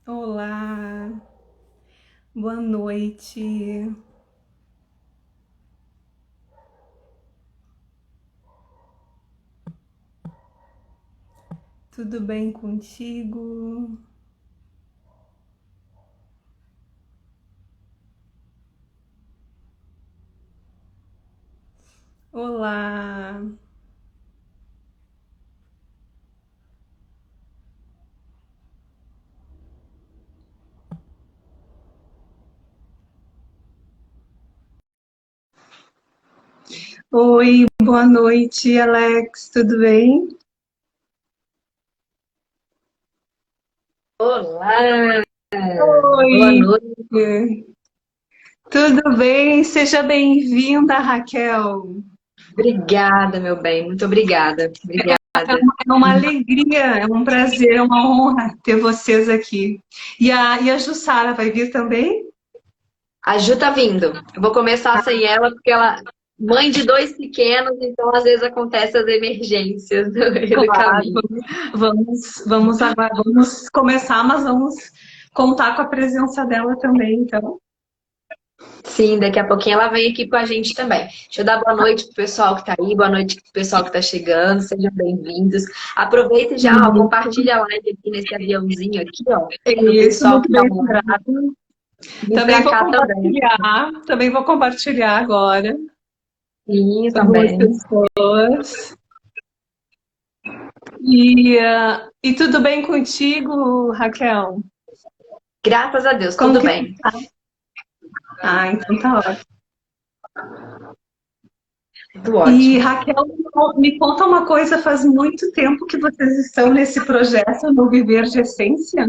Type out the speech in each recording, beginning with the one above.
Olá, boa noite. Tudo bem contigo? Olá. Oi, boa noite, Alex. Tudo bem? Olá, boa Oi. noite. Tudo bem? Seja bem-vinda, Raquel. Obrigada, meu bem, muito obrigada. Obrigada. É uma alegria, é um prazer, é uma honra ter vocês aqui. E a Jussara vai vir também? A Ju tá vindo. Eu vou começar sem ela, porque ela, mãe de dois pequenos, então às vezes acontecem as emergências no meio do Claro, caminho. vamos agora, vamos começar, mas vamos contar com a presença dela também, então. Sim, daqui a pouquinho ela vem aqui com a gente também. Deixa eu dar boa noite pro pessoal que tá aí, boa noite pro pessoal que tá chegando, sejam bem-vindos. Aproveita e já, ó, compartilha a live aqui nesse aviãozinho aqui, ó, É pro isso, pessoal muito que tá bem online lembrado. vir pra cá também. Também vou compartilhar agora Sim, para algumas também. pessoas. E tudo bem contigo, Raquel? Graças a Deus, Como tudo que bem. Ah, então tá ótimo. Tudo E ótimo. Raquel, me conta uma coisa, faz muito tempo que vocês estão nesse projeto no Viver de Essência?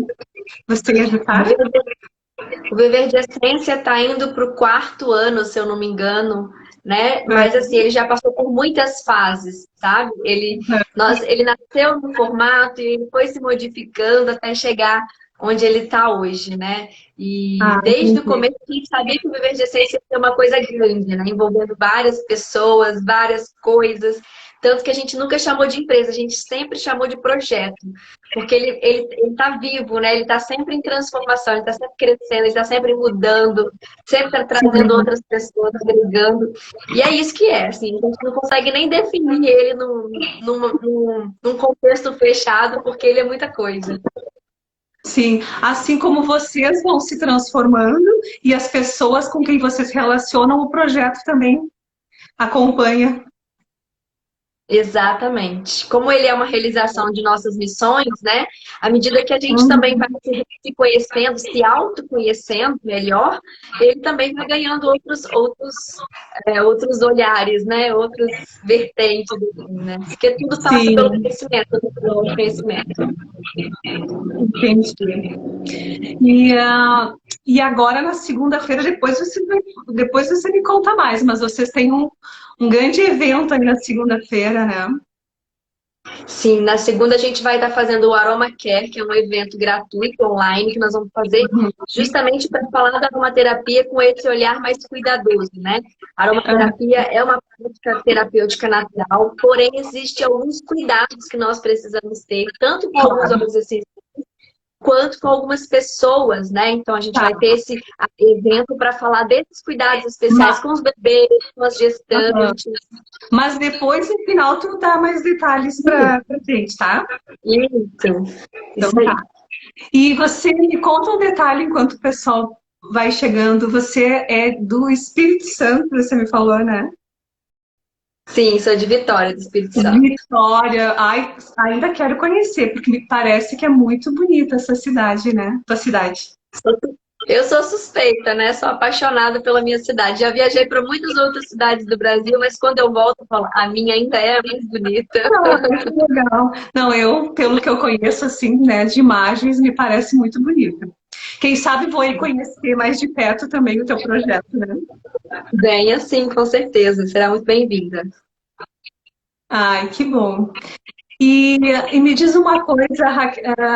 Você e a O Jussara? Viver o Viver de Essência está indo para o quarto ano, se eu não me engano, né? Mas assim, ele já passou por muitas fases, sabe? Ele nasceu no formato e ele foi se modificando até chegar onde ele está hoje, né? E Ah, desde o entendi. começo a gente sabia que o Viver de Essência ia ser uma coisa grande, né? Envolvendo várias pessoas, várias coisas. Tanto que a gente nunca chamou de empresa, a gente sempre chamou de projeto. Porque ele tá vivo, né? Ele tá sempre em transformação, ele tá sempre crescendo, ele tá sempre mudando, sempre tá trazendo Sim. outras pessoas, agregando. E é isso que é, assim, a gente não consegue nem definir ele num contexto fechado, porque ele é muita coisa. Sim, assim como vocês vão se transformando e as pessoas com quem vocês relacionam, o projeto também acompanha. Exatamente. Como ele é uma realização de nossas missões, né? À medida que a gente também vai Uhum. se conhecendo, se autoconhecendo melhor, ele também vai ganhando outros olhares, né? Outras vertentes, assim, né? Porque tudo passa pelo Sim, conhecimento, pelo autoconhecimento. entendi. E agora na segunda-feira, depois você me conta mais, mas vocês têm um grande evento aí na segunda-feira, né? Sim, na segunda a gente vai estar fazendo o Aroma Care, que é um evento gratuito online que nós vamos fazer Uhum. justamente para falar da aromaterapia com esse olhar mais cuidadoso, né? A Aham. aromaterapia é uma prática terapêutica natural, porém existem alguns cuidados que nós precisamos ter, tanto com alguns Claro, óleos essenciais quanto com algumas pessoas, né? Então a gente tá. vai ter esse evento para falar desses cuidados especiais Ma- com os bebês, com as aham. gestantes. Mas depois, no final, tu dá mais detalhes pra gente, tá? Isso, Então isso tá. aí. E você me conta um detalhe enquanto o pessoal vai chegando. Você é do Espírito Santo, você me falou, né? Sim, sou de Vitória, do Espírito Santo. Vitória. Ai, ainda quero conhecer, porque me parece que é muito bonita essa cidade, né? Tua cidade. Eu sou suspeita, né? Sou apaixonada pela minha cidade. Já viajei para muitas outras cidades do Brasil, mas quando eu volto, eu falo, a minha ainda é a mais bonita. Ah, que legal. Não, pelo que eu conheço, assim, né, de imagens, me parece muito bonita. Quem sabe vou aí conhecer mais de perto também o teu projeto, né? Venha sim, com certeza. Será muito bem-vinda. Ai, que bom. E, e me diz uma coisa,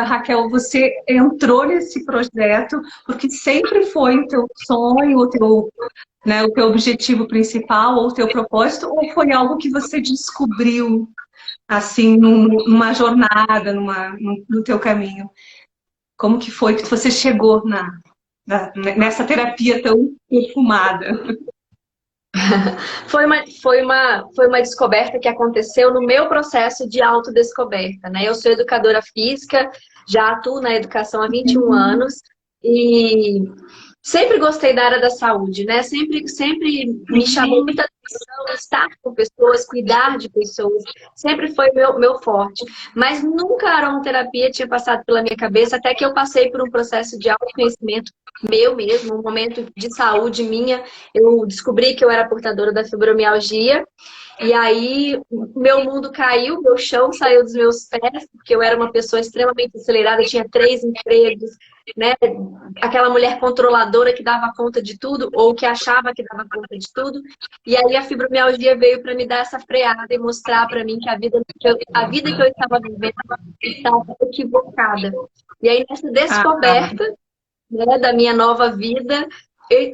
Raquel, você entrou nesse projeto porque sempre foi o teu sonho, né, o teu objetivo principal ou o teu propósito, ou foi algo que você descobriu, assim, numa jornada, no teu caminho? Como que foi que você chegou nessa terapia tão perfumada? Foi uma descoberta que aconteceu no meu processo de autodescoberta, né? Eu sou educadora física, já atuo na educação há 21 anos e sempre gostei da área da saúde, né? Sempre me chamou muita atenção estar com pessoas, cuidar de pessoas, sempre foi meu forte. Mas nunca a aromaterapia tinha passado pela minha cabeça, até que eu passei por um processo de autoconhecimento meu mesmo, um momento de saúde minha. Eu descobri que eu era portadora da fibromialgia. E aí, meu mundo caiu, meu chão saiu dos meus pés, porque eu era uma pessoa extremamente acelerada, tinha 3 empregos, né? Aquela mulher controladora que dava conta de tudo, ou que achava que dava conta de tudo. E aí a fibromialgia veio para me dar essa freada e mostrar para mim que a vida que eu estava vivendo estava equivocada. E aí, nessa descoberta, né, da minha nova vida,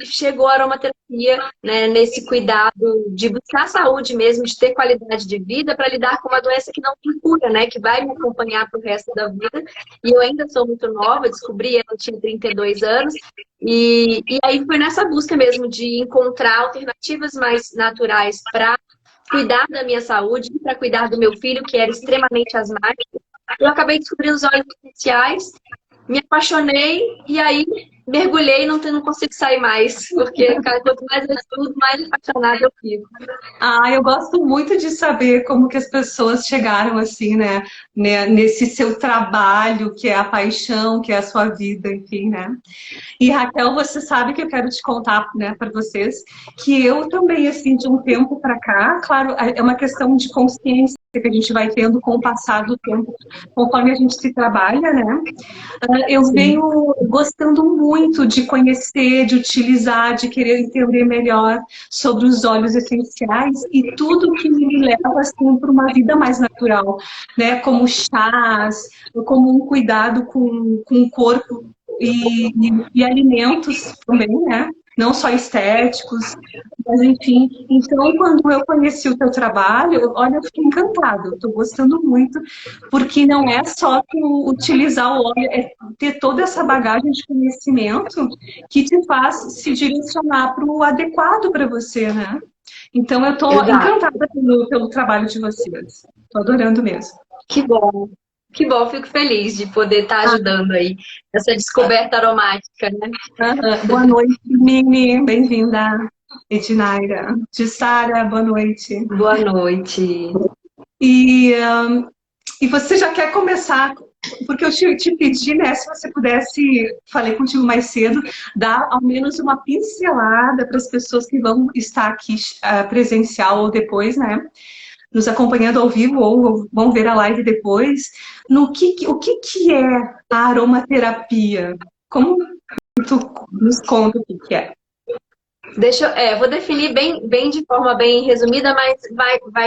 chegou a aromaterapia, né, nesse cuidado de buscar saúde mesmo, de ter qualidade de vida para lidar com uma doença que não tem cura, né, que vai me acompanhar para o resto da vida. E eu ainda sou muito nova, descobri, eu tinha 32 anos, e aí foi nessa busca mesmo de encontrar alternativas mais naturais para cuidar da minha saúde, para cuidar do meu filho, que era extremamente asmático. Eu acabei descobrindo os óleos essenciais, me apaixonei e aí mergulhei e não consigo sair mais, porque quanto mais eu estudo, mais apaixonada eu fico. Eu gosto muito de saber como que as pessoas chegaram assim, nesse seu trabalho, que é a paixão, que é a sua vida, enfim, né? E Raquel, você sabe que eu quero te contar, né, para vocês, que eu também, assim, de um tempo para cá, claro, é uma questão de consciência que a gente vai tendo com o passar do tempo, conforme a gente se trabalha, né? Eu Sim. venho gostando muito de conhecer, de utilizar, de querer entender melhor sobre os óleos essenciais e tudo que me leva assim, para uma vida mais natural, né? Como chás, como um cuidado com o corpo e alimentos também, né? Não só estéticos, mas enfim. Então, quando eu conheci o teu trabalho, olha, eu fiquei encantada, eu estou gostando muito, porque não é só tu utilizar o óleo, é ter toda essa bagagem de conhecimento que te faz se direcionar para o adequado para você, né? Então, eu estou Exato. encantada pelo trabalho de vocês. Estou adorando mesmo. Que bom. Que bom, fico feliz de poder estar Ah, ajudando aí essa descoberta aromática, né? boa noite, Mimi. Bem-vinda, Edinaira. De Sara, boa noite. Boa noite. E, e você já quer começar, porque eu te pedi, né, se você pudesse, falei contigo mais cedo, dar ao menos uma pincelada para as pessoas que vão estar aqui presencial ou depois, né, nos acompanhando ao vivo ou vão ver a live depois, o que é a aromaterapia? Como tu nos conta o que é? Vou definir bem de forma bem resumida, mas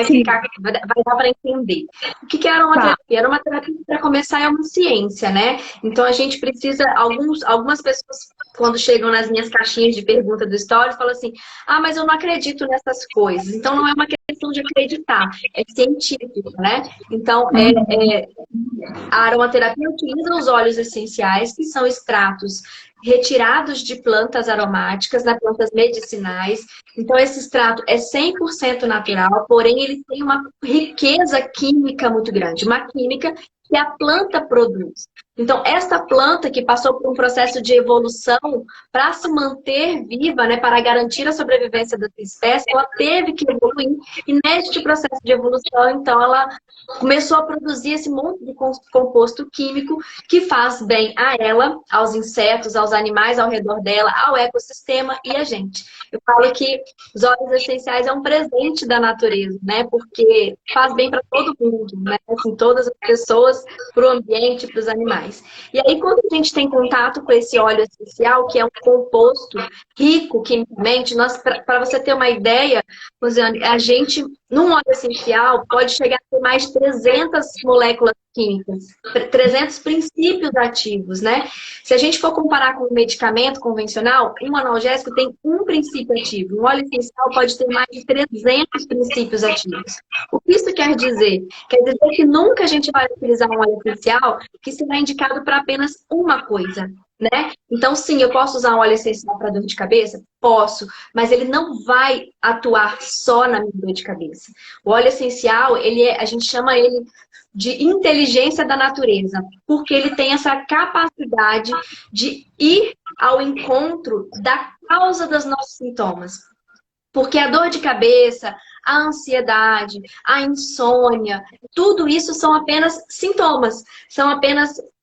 Sim, vai dar para entender. O que é tá. aromaterapia? Aromaterapia, para começar, é uma ciência, né? Então a gente precisa, algumas pessoas, quando chegam nas minhas caixinhas de pergunta do Stories, falam assim: ah, mas eu não acredito nessas coisas. Então não é uma questão de acreditar, é científico, né? Então, a aromaterapia utiliza os óleos essenciais, que são extratos retirados de plantas aromáticas, das plantas medicinais. Então, esse extrato é 100% natural, porém, ele tem uma riqueza química muito grande, uma química que a planta produz. Então, esta planta que passou por um processo de evolução para se manter viva, né, para garantir a sobrevivência da sua espécie, ela teve que evoluir. E neste processo de evolução, então, ela começou a produzir esse monte de composto químico que faz bem a ela, aos insetos, aos animais ao redor dela, ao ecossistema e a gente. Eu falo que os óleos essenciais é um presente da natureza, né? Porque faz bem para todo mundo, né? Assim, todas as pessoas, para o ambiente, para os animais. E aí, quando a gente tem contato com esse óleo essencial, que é um composto rico quimicamente, para você ter uma ideia, Rosiane, a gente, num óleo essencial, pode chegar a ter mais de 300 moléculas químicas, 300 princípios ativos, né? Se a gente for comparar com um medicamento convencional, um analgésico tem um princípio ativo. Um óleo essencial pode ter mais de 300 princípios ativos. O que isso quer dizer? Quer dizer que nunca a gente vai utilizar um óleo essencial que será indicado para apenas uma coisa, né? Então, sim, eu posso usar um óleo essencial para dor de cabeça? Posso, mas ele não vai atuar só na minha dor de cabeça. O óleo essencial, a gente chama ele de inteligência da natureza, porque ele tem essa capacidade de ir ao encontro da causa dos nossos sintomas. Porque a dor de cabeça, a ansiedade, a insônia, tudo isso são apenas sintomas,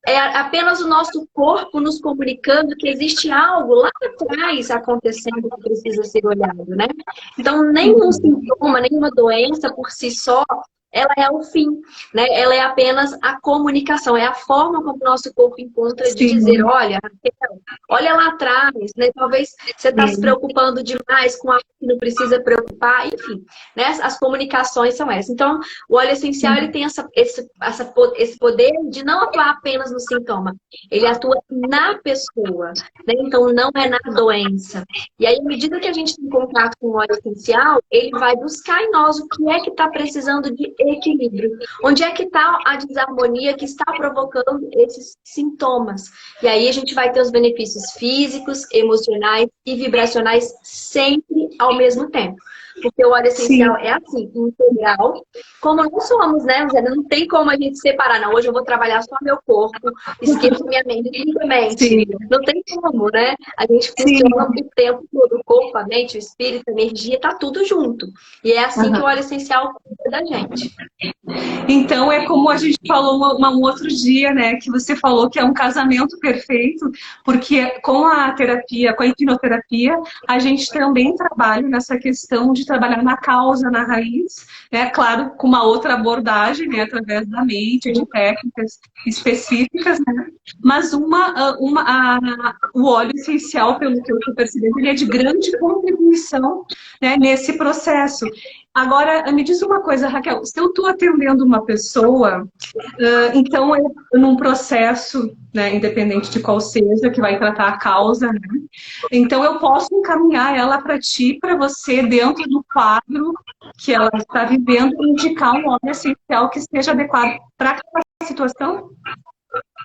é apenas o nosso corpo nos comunicando que existe algo lá atrás acontecendo que precisa ser olhado, né? Então, nenhum sintoma, nenhuma doença por si só, ela é o fim, né? Ela é apenas a comunicação, é a forma como o nosso corpo encontra de dizer, olha, olha lá atrás, né? Talvez você está se preocupando demais com algo que não precisa preocupar, enfim, né? As comunicações são essas. Então, o óleo essencial, ele tem esse poder de não atuar apenas no sintoma, ele atua na pessoa, né? Então, não é na doença. E aí, à medida que a gente tem contato com o óleo essencial, ele vai buscar em nós o que é que está precisando de equilíbrio. Onde é que está a desarmonia que está provocando esses sintomas? E aí a gente vai ter os benefícios físicos, emocionais e vibracionais sempre ao mesmo tempo. Porque o óleo essencial é assim, integral. Como não somos, né, Zé? Não tem como a gente separar. Não, hoje eu vou trabalhar só meu corpo, esqueço minha mente simplesmente. Não tem como, né? A gente funciona o tempo todo. O corpo, a mente, o espírito, a energia, tá tudo junto. E é assim que o óleo essencial cuida da gente. Então, é como a gente falou um outro dia, né? Que você falou que é um casamento perfeito, porque com a terapia, com a hipnoterapia, a gente também trabalha nessa questão de trabalhar na causa, na raiz, né? Claro, com uma outra abordagem, né? Através da mente, de técnicas específicas, né? Mas o óleo essencial, pelo que eu estou percebendo, ele é de grande contribuição, né, nesse processo. Agora, me diz uma coisa, Raquel, se eu estou atendendo uma pessoa, então é num processo, né, independente de qual seja, que vai tratar a causa, né? Então eu posso encaminhar ela para ti, para você, dentro do quadro que ela está vivendo, indicar um óleo essencial que esteja adequado para aquela situação?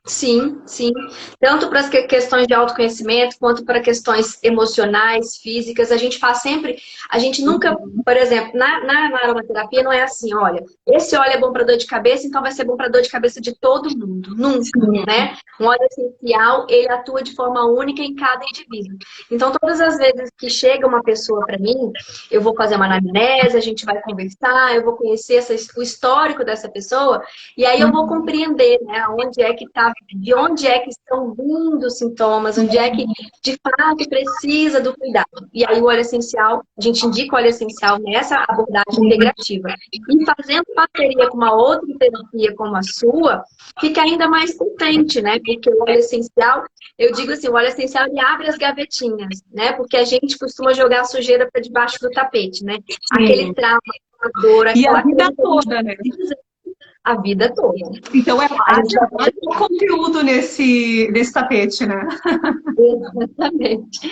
Sim, sim. Tanto para as questões de autoconhecimento, quanto para questões emocionais, físicas. A gente faz sempre... A gente nunca... Por exemplo, na aromaterapia não é assim, olha, esse óleo é bom para dor de cabeça, então vai ser bom para dor de cabeça de todo mundo. Nunca, né? Um óleo essencial, ele atua de forma única em cada indivíduo. Então, todas as vezes que chega uma pessoa para mim, eu vou fazer uma anamnese, a gente vai conversar, eu vou conhecer o histórico dessa pessoa, e aí eu vou compreender, né, onde é que está, de onde é que estão vindo os sintomas, onde é que de fato precisa do cuidado. E aí o óleo essencial, a gente indica o óleo essencial nessa abordagem integrativa. E fazendo parceria com uma outra terapia como a sua, fica ainda mais potente, né? Porque o óleo essencial, eu digo assim, o óleo essencial ele abre as gavetinhas, né? Porque a gente costuma jogar a sujeira para debaixo do tapete, né? Aquele trauma, a dor, e a aquela vida coisa toda, né? A vida toda. Então é o conteúdo nesse tapete, né? Exatamente.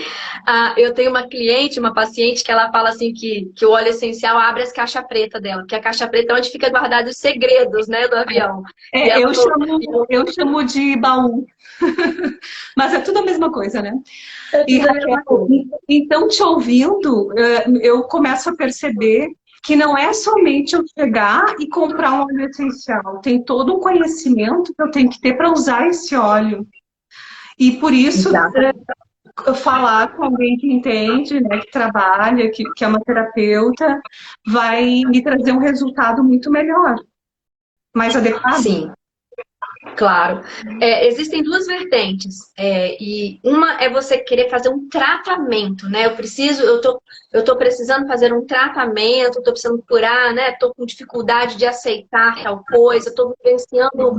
Eu tenho uma cliente, uma paciente, que ela fala assim que o óleo essencial abre as caixas pretas dela, porque a caixa preta é onde fica guardado os segredos, né, do avião. Eu chamo de baú. Mas é tudo a mesma coisa, né? Então, te ouvindo, eu começo a perceber que não é somente eu chegar e comprar um óleo essencial. Tem todo um conhecimento que eu tenho que ter para usar esse óleo. E por isso, falar com alguém que entende, né, que trabalha, que é uma terapeuta, vai me trazer um resultado muito melhor, mais adequado. Sim. Claro. Existem duas vertentes. E uma é você querer fazer um tratamento, né? Eu tô precisando fazer um tratamento, estou precisando curar, né? Estou com dificuldade de aceitar tal coisa, estou vivenciando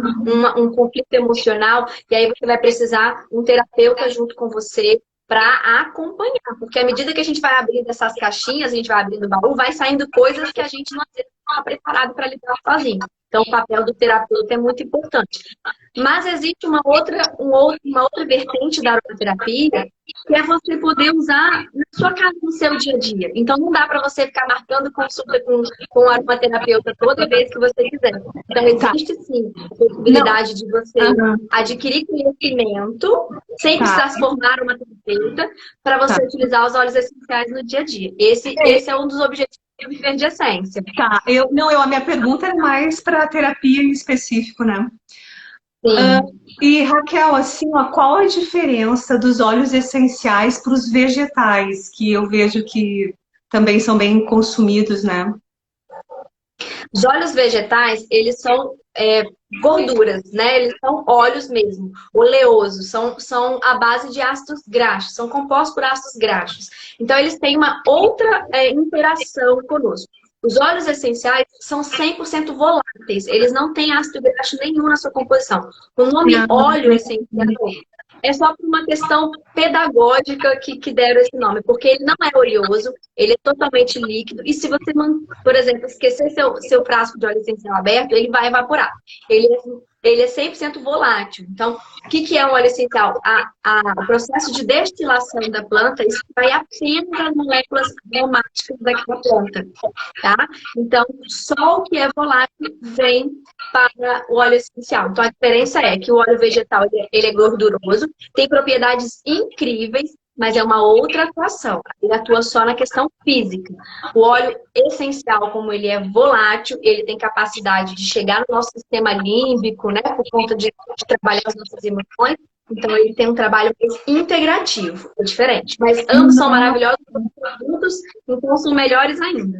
um conflito emocional, e aí você vai precisar um terapeuta junto com você para acompanhar. Porque à medida que a gente vai abrindo essas caixinhas, a gente vai abrindo o baú, vai saindo coisas que a gente não estava preparado para lidar sozinho. Então, o papel do terapeuta é muito importante. Mas existe uma outra vertente da aromaterapia, que é você poder usar na sua casa, no seu dia a dia. Então, não dá para você ficar marcando consulta com o aromaterapeuta toda vez que você quiser. Então, Tá. existe sim a Não. possibilidade de você adquirir conhecimento sem Tá. precisar se formar uma terapeuta para Tá. você utilizar os óleos essenciais no dia a dia. Esse é um dos objetivos do Viver de Essência. Tá. A minha pergunta é mais para terapia em específico, né? Sim. E Raquel, assim, ó, qual a diferença dos óleos essenciais para os vegetais, que eu vejo que também são bem consumidos, né? Os óleos vegetais, eles são gorduras, né? Eles são óleos mesmo, oleosos, são à base de ácidos graxos, são compostos por ácidos graxos. Então, eles têm uma outra interação conosco. Os óleos essenciais são 100% voláteis, eles não têm ácido graxo nenhum na sua composição. O nome óleo essencial é só por uma questão pedagógica que deram esse nome, porque ele não é oleoso, ele é totalmente líquido, e se você, por exemplo, esquecer seu frasco de óleo essencial aberto, ele vai evaporar. Ele é 100% volátil. Então, o que é o óleo essencial? O processo de destilação da planta extrai apenas as moléculas aromáticas daquela planta, tá? Então, só o que é volátil vem para o óleo essencial. Então, a diferença é que o óleo vegetal ele é gorduroso, tem propriedades incríveis, mas é uma outra atuação. Ele atua só na questão física. O óleo essencial, como ele é volátil, ele tem capacidade de chegar no nosso sistema límbico, né, por conta de trabalhar as nossas emoções. Então, ele tem um trabalho mais integrativo, é diferente. Mas ambos são maravilhosos, produtos, então são melhores ainda.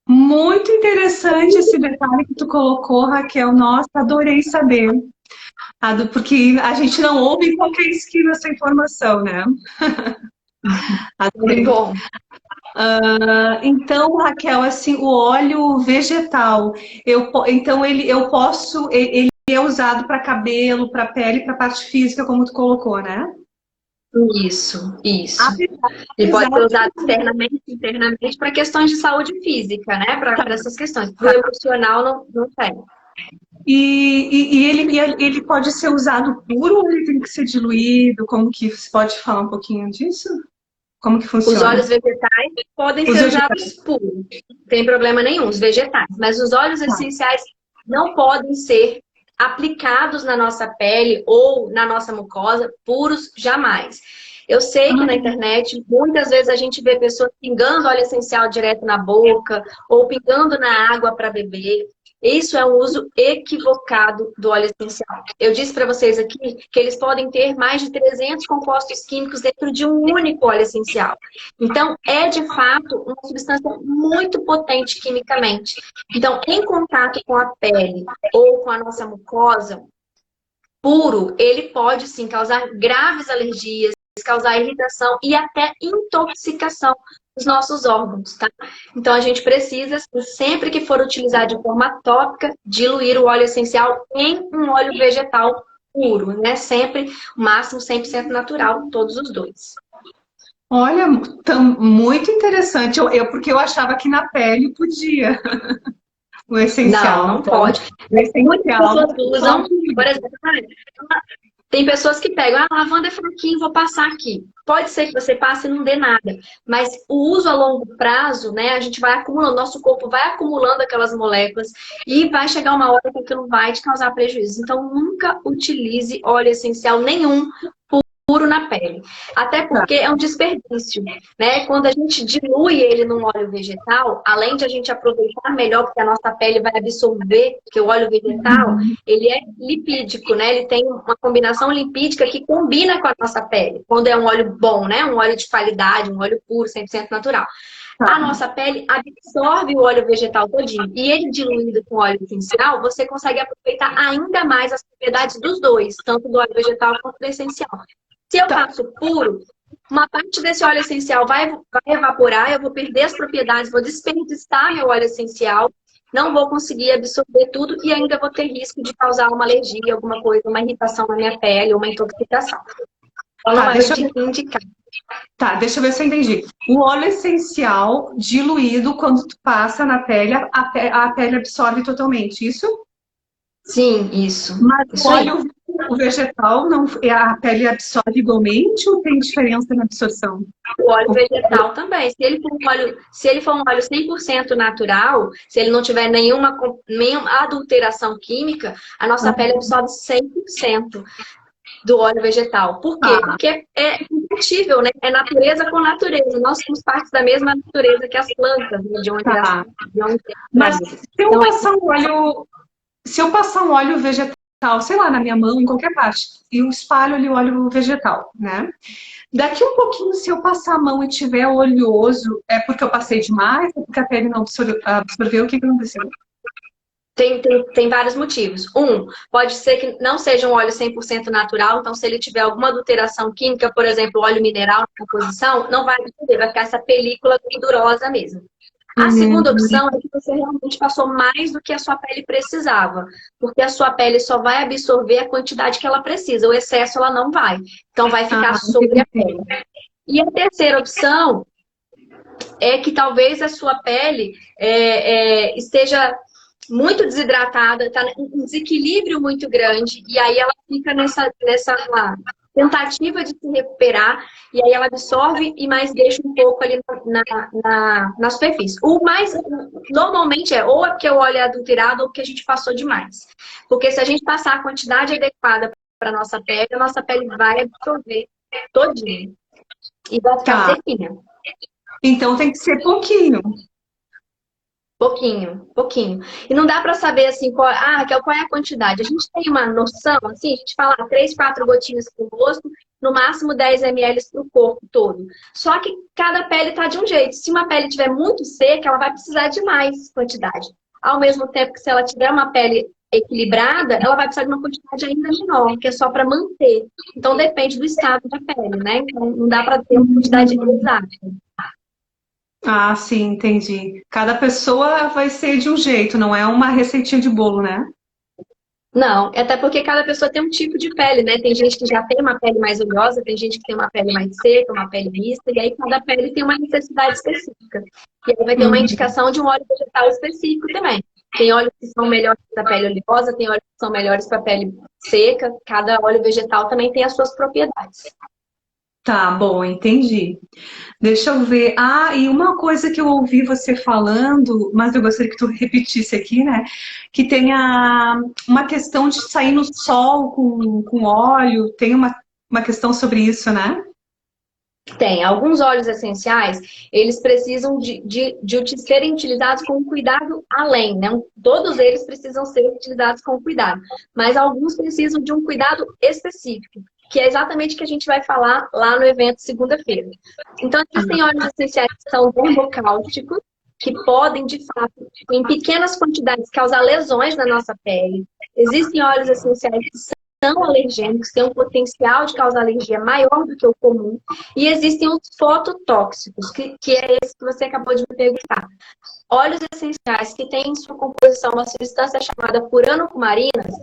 Muito interessante esse detalhe que tu colocou, Raquel. Nossa, adorei saber. Porque a gente não ouve em qualquer esquina essa informação, né? Adorei. Muito bom. Então, Raquel, assim, o óleo vegetal, ele é usado para cabelo, para pele, para parte física, como tu colocou, né? Isso. Ele pode ser usado externamente e internamente para questões de saúde física, né? Para essas questões. Para o emocional, não tem. E ele pode ser usado puro ou ele tem que ser diluído? Como que você pode falar um pouquinho disso? Como que funciona? Os óleos vegetais podem ser usados puros, não tem problema nenhum, os vegetais. Mas os óleos essenciais não podem ser aplicados na nossa pele ou na nossa mucosa puros jamais. Eu sei que na internet, muitas vezes a gente vê pessoas pingando óleo essencial direto na boca ou pingando na água para beber. Isso é um uso equivocado do óleo essencial. Eu disse para vocês aqui que eles podem ter mais de 300 compostos químicos dentro de um único óleo essencial. Então, é de fato uma substância muito potente quimicamente. Então, em contato com a pele ou com a nossa mucosa, puro, ele pode sim causar graves alergias, causar irritação e até intoxicação dos nossos órgãos, tá? Então, a gente precisa, sempre que for utilizar de forma tópica, diluir o óleo essencial em um óleo vegetal puro, né? Sempre, o máximo 100% natural, todos os dois. Olha, muito interessante. Porque eu achava que na pele podia. O essencial. Não pode. Muitas pessoas usam, por exemplo, tem pessoas que pegam, a lavanda é fraquinho, vou passar aqui. Pode ser que você passe e não dê nada. Mas o uso a longo prazo, né? A gente vai acumulando, nosso corpo vai acumulando aquelas moléculas e vai chegar uma hora que aquilo vai te causar prejuízo. Então, nunca utilize óleo essencial nenhum puro na pele. Até porque é um desperdício, né? Quando a gente dilui ele num óleo vegetal, além de a gente aproveitar melhor, porque a nossa pele vai absorver, porque o óleo vegetal, ele é lipídico, né? Ele tem uma combinação lipídica que combina com a nossa pele. Quando é um óleo bom, né? Um óleo de qualidade, um óleo puro, 100% natural. A nossa pele absorve o óleo vegetal todinho. E ele diluído com óleo essencial, você consegue aproveitar ainda mais as propriedades dos dois, tanto do óleo vegetal quanto do essencial. Se eu faço puro, uma parte desse óleo essencial vai evaporar, eu vou perder as propriedades, vou desperdiçar meu óleo essencial, não vou conseguir absorver tudo e ainda vou ter risco de causar uma alergia, alguma coisa, uma irritação na minha pele, uma intoxicação. Deixa eu ver se eu entendi. O óleo essencial diluído, quando tu passa na pele, a pele absorve totalmente, isso? Sim, isso. Mas o Isso aí. óleo vegetal, não, a pele absorve igualmente ou tem diferença na absorção? O óleo vegetal também. Se ele for um óleo 100% natural, se ele não tiver nenhuma adulteração química, a nossa pele absorve 100% do óleo vegetal. Por quê? Ah, Porque é compatível, né? É natureza com natureza. Nós somos parte da mesma natureza que as plantas, né? tá. De onde é Mas extraída. se eu Então, passar um óleo, se eu passar um óleo vegetal, sei lá, na minha mão, em qualquer parte, e eu espalho ali o óleo vegetal, né? Daqui um pouquinho, se eu passar a mão e tiver oleoso, é porque eu passei demais? É porque a pele não absorveu? O que que aconteceu? tem vários motivos. Pode ser que não seja um óleo 100% natural, então se ele tiver alguma adulteração química, por exemplo, óleo mineral na composição, não vai absorver, vai ficar essa película gordurosa mesmo. A segunda Hum, opção é que você realmente passou mais do que a sua pele precisava, porque a sua pele só vai absorver a quantidade que ela precisa, o excesso ela não vai. Então vai ficar sobre a entendi. pele. E a terceira opção é que talvez a sua pele esteja muito desidratada, está em um desequilíbrio muito grande, e aí ela fica nessa tentativa de se recuperar, e aí ela absorve e mais deixa um pouco ali na superfície. O mais, normalmente ou é porque o óleo é adulterado ou porque a gente passou demais. Porque se a gente passar a quantidade adequada para a nossa pele vai absorver todinho e vai ficar Tá. sequinha. Então tem que ser pouquinho. Pouquinho, pouquinho. E não dá para saber assim, Raquel, qual é a quantidade? A gente tem uma noção, assim, a gente fala 3, 4 gotinhas para o rosto, no máximo 10 ml para o corpo todo. Só que cada pele está de um jeito. Se uma pele estiver muito seca, ela vai precisar de mais quantidade. Ao mesmo tempo que se ela tiver uma pele equilibrada, ela vai precisar de uma quantidade ainda menor, que é só para manter. Então depende do estado da pele, né? Então não dá para ter uma quantidade exata. Ah, sim, entendi. Cada pessoa vai ser de um jeito, não é uma receitinha de bolo, né? Não, até porque cada pessoa tem um tipo de pele, né? Tem gente que já tem uma pele mais oleosa, tem gente que tem uma pele mais seca, uma pele mista, e aí cada pele tem uma necessidade específica. E aí vai ter uma Uhum. indicação de um óleo vegetal específico também. Tem óleos que são melhores para a pele oleosa, tem óleos que são melhores para a pele seca. Cada óleo vegetal também tem as suas propriedades. Tá, bom, entendi. Deixa eu ver. Ah, e uma coisa que eu ouvi você falando, mas eu gostaria que tu repetisse aqui, né? Que tem uma questão de sair no sol com óleo, tem uma questão sobre isso, né? Tem. Alguns óleos essenciais, eles precisam de serem utilizados com cuidado além, né? Todos eles precisam ser utilizados com cuidado, mas alguns precisam de um cuidado específico, que é exatamente o que a gente vai falar lá no evento segunda-feira. Então, existem óleos essenciais que são dermocáusticos, que podem, de fato, em pequenas quantidades, causar lesões na nossa pele. Existem óleos essenciais que são alergênicos, têm um potencial de causar alergia maior do que o comum. E existem os fototóxicos, que é esse que você acabou de me perguntar. Óleos essenciais que têm em sua composição uma substância chamada furanocumarinas,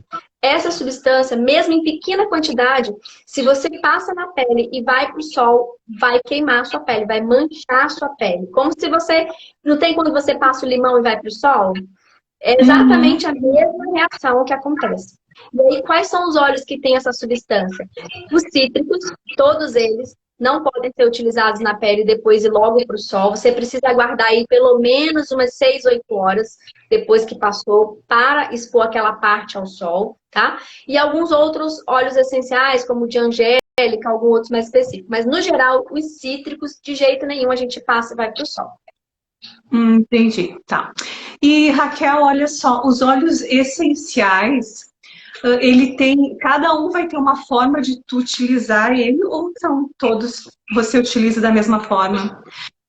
essa substância, mesmo em pequena quantidade, se você passa na pele e vai para o sol, vai queimar a sua pele, vai manchar a sua pele. Como se você... Não tem quando você passa o limão e vai para o sol? É Uhum. exatamente a mesma reação que acontece. E aí, quais são os óleos que têm essa substância? Os cítricos, todos eles, não podem ser utilizados na pele e depois ir logo para o sol. Você precisa aguardar aí pelo menos umas 6, 8 horas depois que passou para expor aquela parte ao sol, tá? E alguns outros óleos essenciais, como o de angélica, alguns outros mais específicos. Mas, no geral, os cítricos, de jeito nenhum, a gente passa e vai para o sol. Entendi, tá. E Raquel, olha só, os óleos essenciais, ele tem, cada um vai ter uma forma de tu utilizar ele ou são todos você utiliza da mesma forma?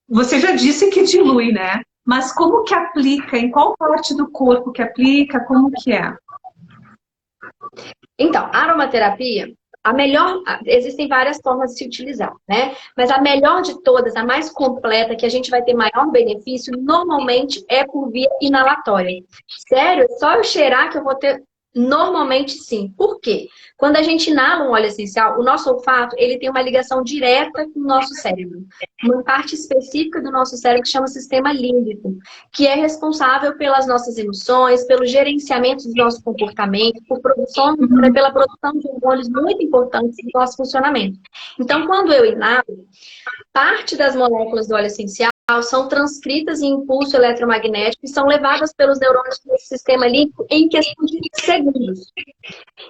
Você já disse que dilui, né? Mas como que aplica? Em qual parte do corpo que aplica? Como que é? Então, a aromaterapia, existem várias formas de se utilizar, né? Mas a melhor de todas, a mais completa, que a gente vai ter maior benefício, normalmente é por via inalatória. Sério, só eu cheirar que eu vou ter Normalmente sim. Por quê? Quando a gente inala um óleo essencial, o nosso olfato ele tem uma ligação direta com o nosso cérebro. Uma parte específica do nosso cérebro que chama sistema límbico, que é responsável pelas nossas emoções, pelo gerenciamento do nosso comportamento, pela produção de hormônios muito importantes no nosso funcionamento. Então, quando eu inalo, parte das moléculas do óleo essencial são transcritas em impulso eletromagnético e são levadas pelos neurônios desse sistema límbico em questão de segundos.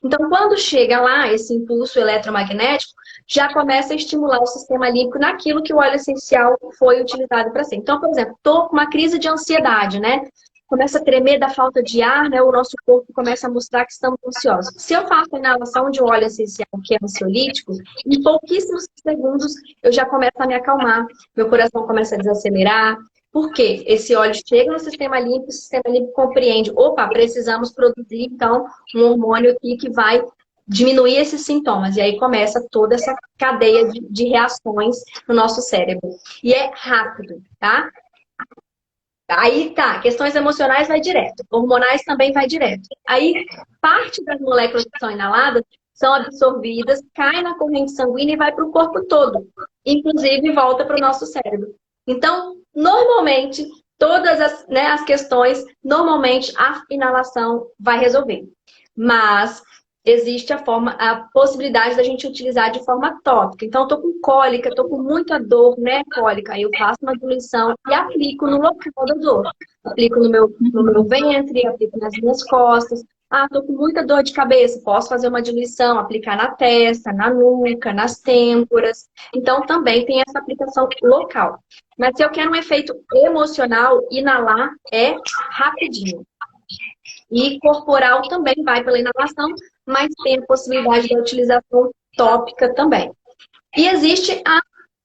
Então, quando chega lá esse impulso eletromagnético, já começa a estimular o sistema límbico naquilo que o óleo essencial foi utilizado para ser. Então, por exemplo, estou com uma crise de ansiedade, né? Começa a tremer da falta de ar, né? O nosso corpo começa a mostrar que estamos ansiosos. Se eu faço a inalação de um óleo essencial que é ansiolítico, em pouquíssimos segundos eu já começo a me acalmar, meu coração começa a desacelerar. Por quê? Esse óleo chega no sistema límbico, o sistema límbico compreende, opa, precisamos produzir, então, um hormônio aqui que vai diminuir esses sintomas. E aí começa toda essa cadeia de reações no nosso cérebro. E é rápido, tá? Aí tá, questões emocionais vai direto, hormonais também vai direto. Aí parte das moléculas que são inaladas são absorvidas, cai na corrente sanguínea e vai para o corpo todo, inclusive volta para o nosso cérebro. Então, normalmente, todas as questões, normalmente a inalação vai resolver. Mas existe a possibilidade da gente utilizar de forma tópica. Então, eu tô com cólica, tô com muita dor, né, cólica. Aí eu faço uma diluição e aplico no local da dor. Aplico no meu ventre, aplico nas minhas costas. Ah, tô com muita dor de cabeça. Posso fazer uma diluição, aplicar na testa, na nuca, nas têmporas. Então, também tem essa aplicação local. Mas se eu quero um efeito emocional, inalar é rapidinho. E corporal também vai pela inalação, mas tem a possibilidade da utilização tópica também. E existe a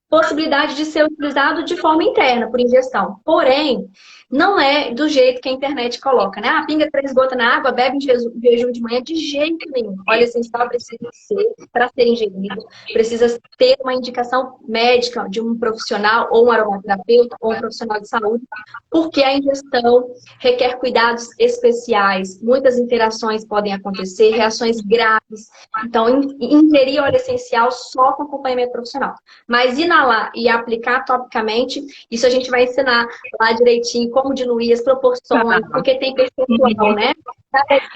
possibilidade de ser utilizado de forma interna, por ingestão. Porém, não é do jeito que a internet coloca, né? Ah, pinga 3 gotas na água, bebe em jejum de manhã, de jeito nenhum. Óleo essencial precisa ser, para ser ingerido, precisa ter uma indicação médica de um profissional, ou um aromaterapeuta, ou um profissional de saúde, porque a ingestão requer cuidados especiais, muitas interações podem acontecer, reações graves. Então, ingerir óleo essencial só com acompanhamento profissional. Mas inalar e aplicar topicamente, isso a gente vai ensinar lá direitinho, como diluir as proporções, porque tem percentual, né?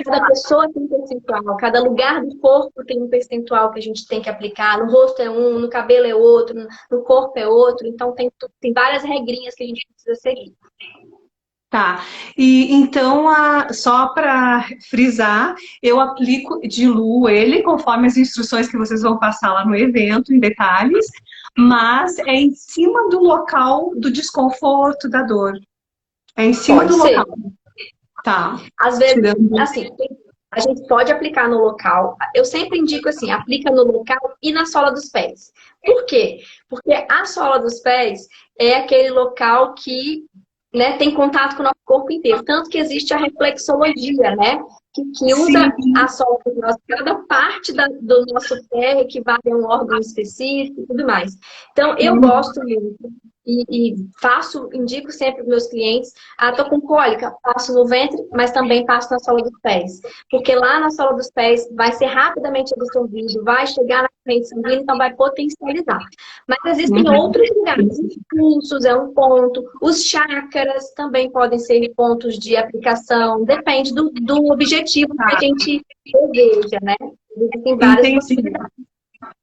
Cada pessoa tem um percentual, cada lugar do corpo tem um percentual que a gente tem que aplicar. No rosto é um, no cabelo é outro, no corpo é outro. Então, tem várias regrinhas que a gente precisa seguir. Tá, e então, só para frisar, eu diluo ele conforme as instruções que vocês vão passar lá no evento, em detalhes, mas é em cima do local do desconforto, da dor. É em cima do local. Tá. Às vezes, assim, a gente pode aplicar no local. Eu sempre indico assim, aplica no local e na sola dos pés. Por quê? Porque a sola dos pés é aquele local que, né, tem contato com o nosso corpo inteiro. Tanto que existe a reflexologia, né? Que usa a sola do nosso, cada parte do nosso pé equivale a um órgão específico e tudo mais. Então, eu gosto muito e indico sempre para os meus clientes, tô com cólica, passo no ventre, mas também passo na sola dos pés. Porque lá na sola dos pés vai ser rapidamente absorvido, vai chegar na corrente sanguínea, então vai potencializar. Mas existem outros lugares, os pulsos é um ponto, os chakras também podem ser pontos de aplicação, depende do objetivo que a gente deseja, né? Existem várias possibilidades.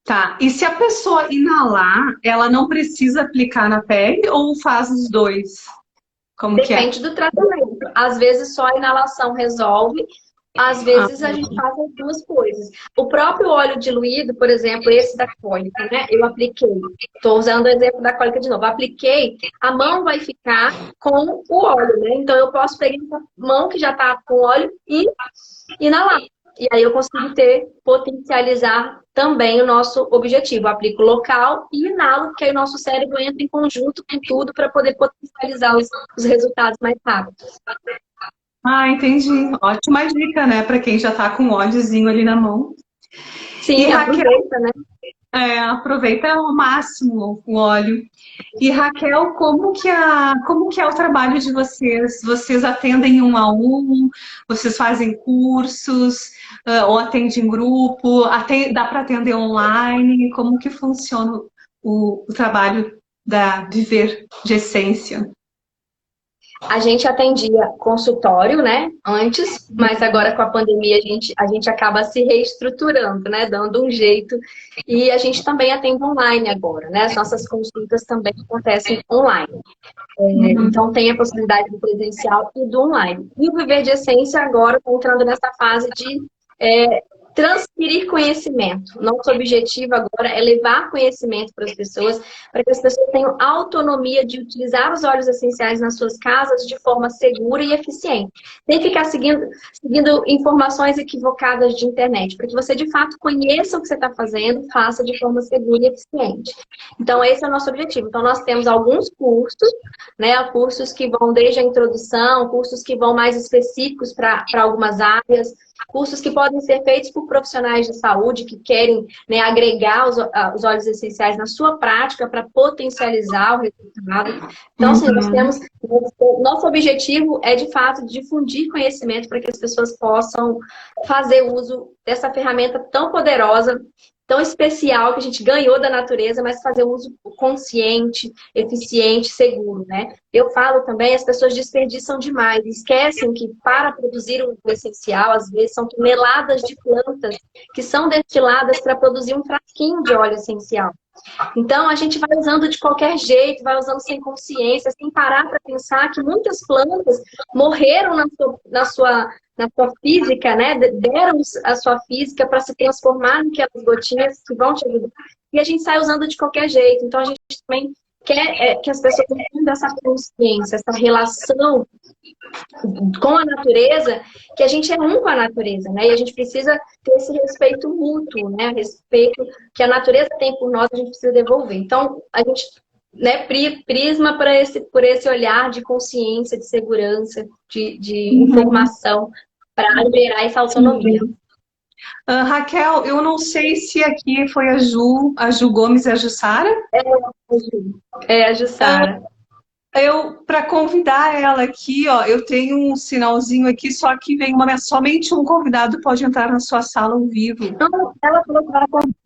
Tá, e se a pessoa inalar, ela não precisa aplicar na pele ou faz os dois? Depende do tratamento. Às vezes só a inalação resolve, às vezes a gente faz as duas coisas. O próprio óleo diluído, por exemplo, esse da cólica, né? Eu apliquei, estou usando o exemplo da cólica de novo, apliquei, a mão vai ficar com o óleo, né? Então eu posso pegar essa mão que já está com óleo e inalar. E aí eu consigo potencializar também o nosso objetivo. Eu aplico local e inalo, porque aí o nosso cérebro entra em conjunto com tudo para poder potencializar os resultados mais rápidos. Entendi. Ótima dica, né? Para quem já tá com óleozinho ali na mão. Sim, aproveita, né? Aproveita ao máximo o óleo. E Raquel, como que é o trabalho de vocês? Vocês atendem um a um? Vocês fazem cursos? Ou atendem em grupo? Dá para atender online? Como que funciona o trabalho da Viver de Essência? A gente atendia consultório, né, antes, mas agora com a pandemia a gente acaba se reestruturando, né, dando um jeito. E a gente também atende online agora, né, as nossas consultas também acontecem online. Então tem a possibilidade do presencial e do online. E o Viver de Essência agora está entrando nessa fase de transferir conhecimento. Nosso objetivo agora é levar conhecimento para que as pessoas tenham autonomia de utilizar os óleos essenciais nas suas casas de forma segura e eficiente. Sem ficar seguindo informações equivocadas de internet, para que você de fato conheça o que você está fazendo, faça de forma segura e eficiente. Então esse é o nosso objetivo. Então nós temos alguns cursos, né, cursos que vão desde a introdução, cursos que vão mais específicos para algumas áreas, cursos que podem ser feitos por profissionais de saúde que querem, né, agregar os óleos essenciais na sua prática para potencializar o resultado. Então, assim, nosso objetivo é, de fato, difundir conhecimento para que as pessoas possam fazer uso dessa ferramenta tão poderosa, tão especial, que a gente ganhou da natureza, mas fazer um uso consciente, eficiente, seguro, né? Eu falo também, as pessoas desperdiçam demais, esquecem que para produzir um essencial, às vezes são toneladas de plantas que são destiladas para produzir um frasquinho de óleo essencial. Então, a gente vai usando de qualquer jeito, vai usando sem consciência, sem parar para pensar que muitas plantas morreram na sua física, né? Deram a sua física para se transformar em aquelas gotinhas que vão te ajudar. E a gente sai usando de qualquer jeito. Então, a gente também quer que as pessoas tenham essa consciência, essa relação com a natureza, que a gente é um com a natureza, né? E a gente precisa ter esse respeito mútuo, né? Respeito que a natureza tem por nós, a gente precisa devolver. Então, a gente, né, prisma por esse olhar de consciência, de segurança, de informação, para gerar essa autonomia. Raquel, eu não sei se aqui foi a Ju Gomes e a Jussara. A Jussara. Para convidar ela aqui, ó, eu tenho um sinalzinho aqui, só que vem somente um convidado pode entrar na sua sala ao vivo. Não, ela falou que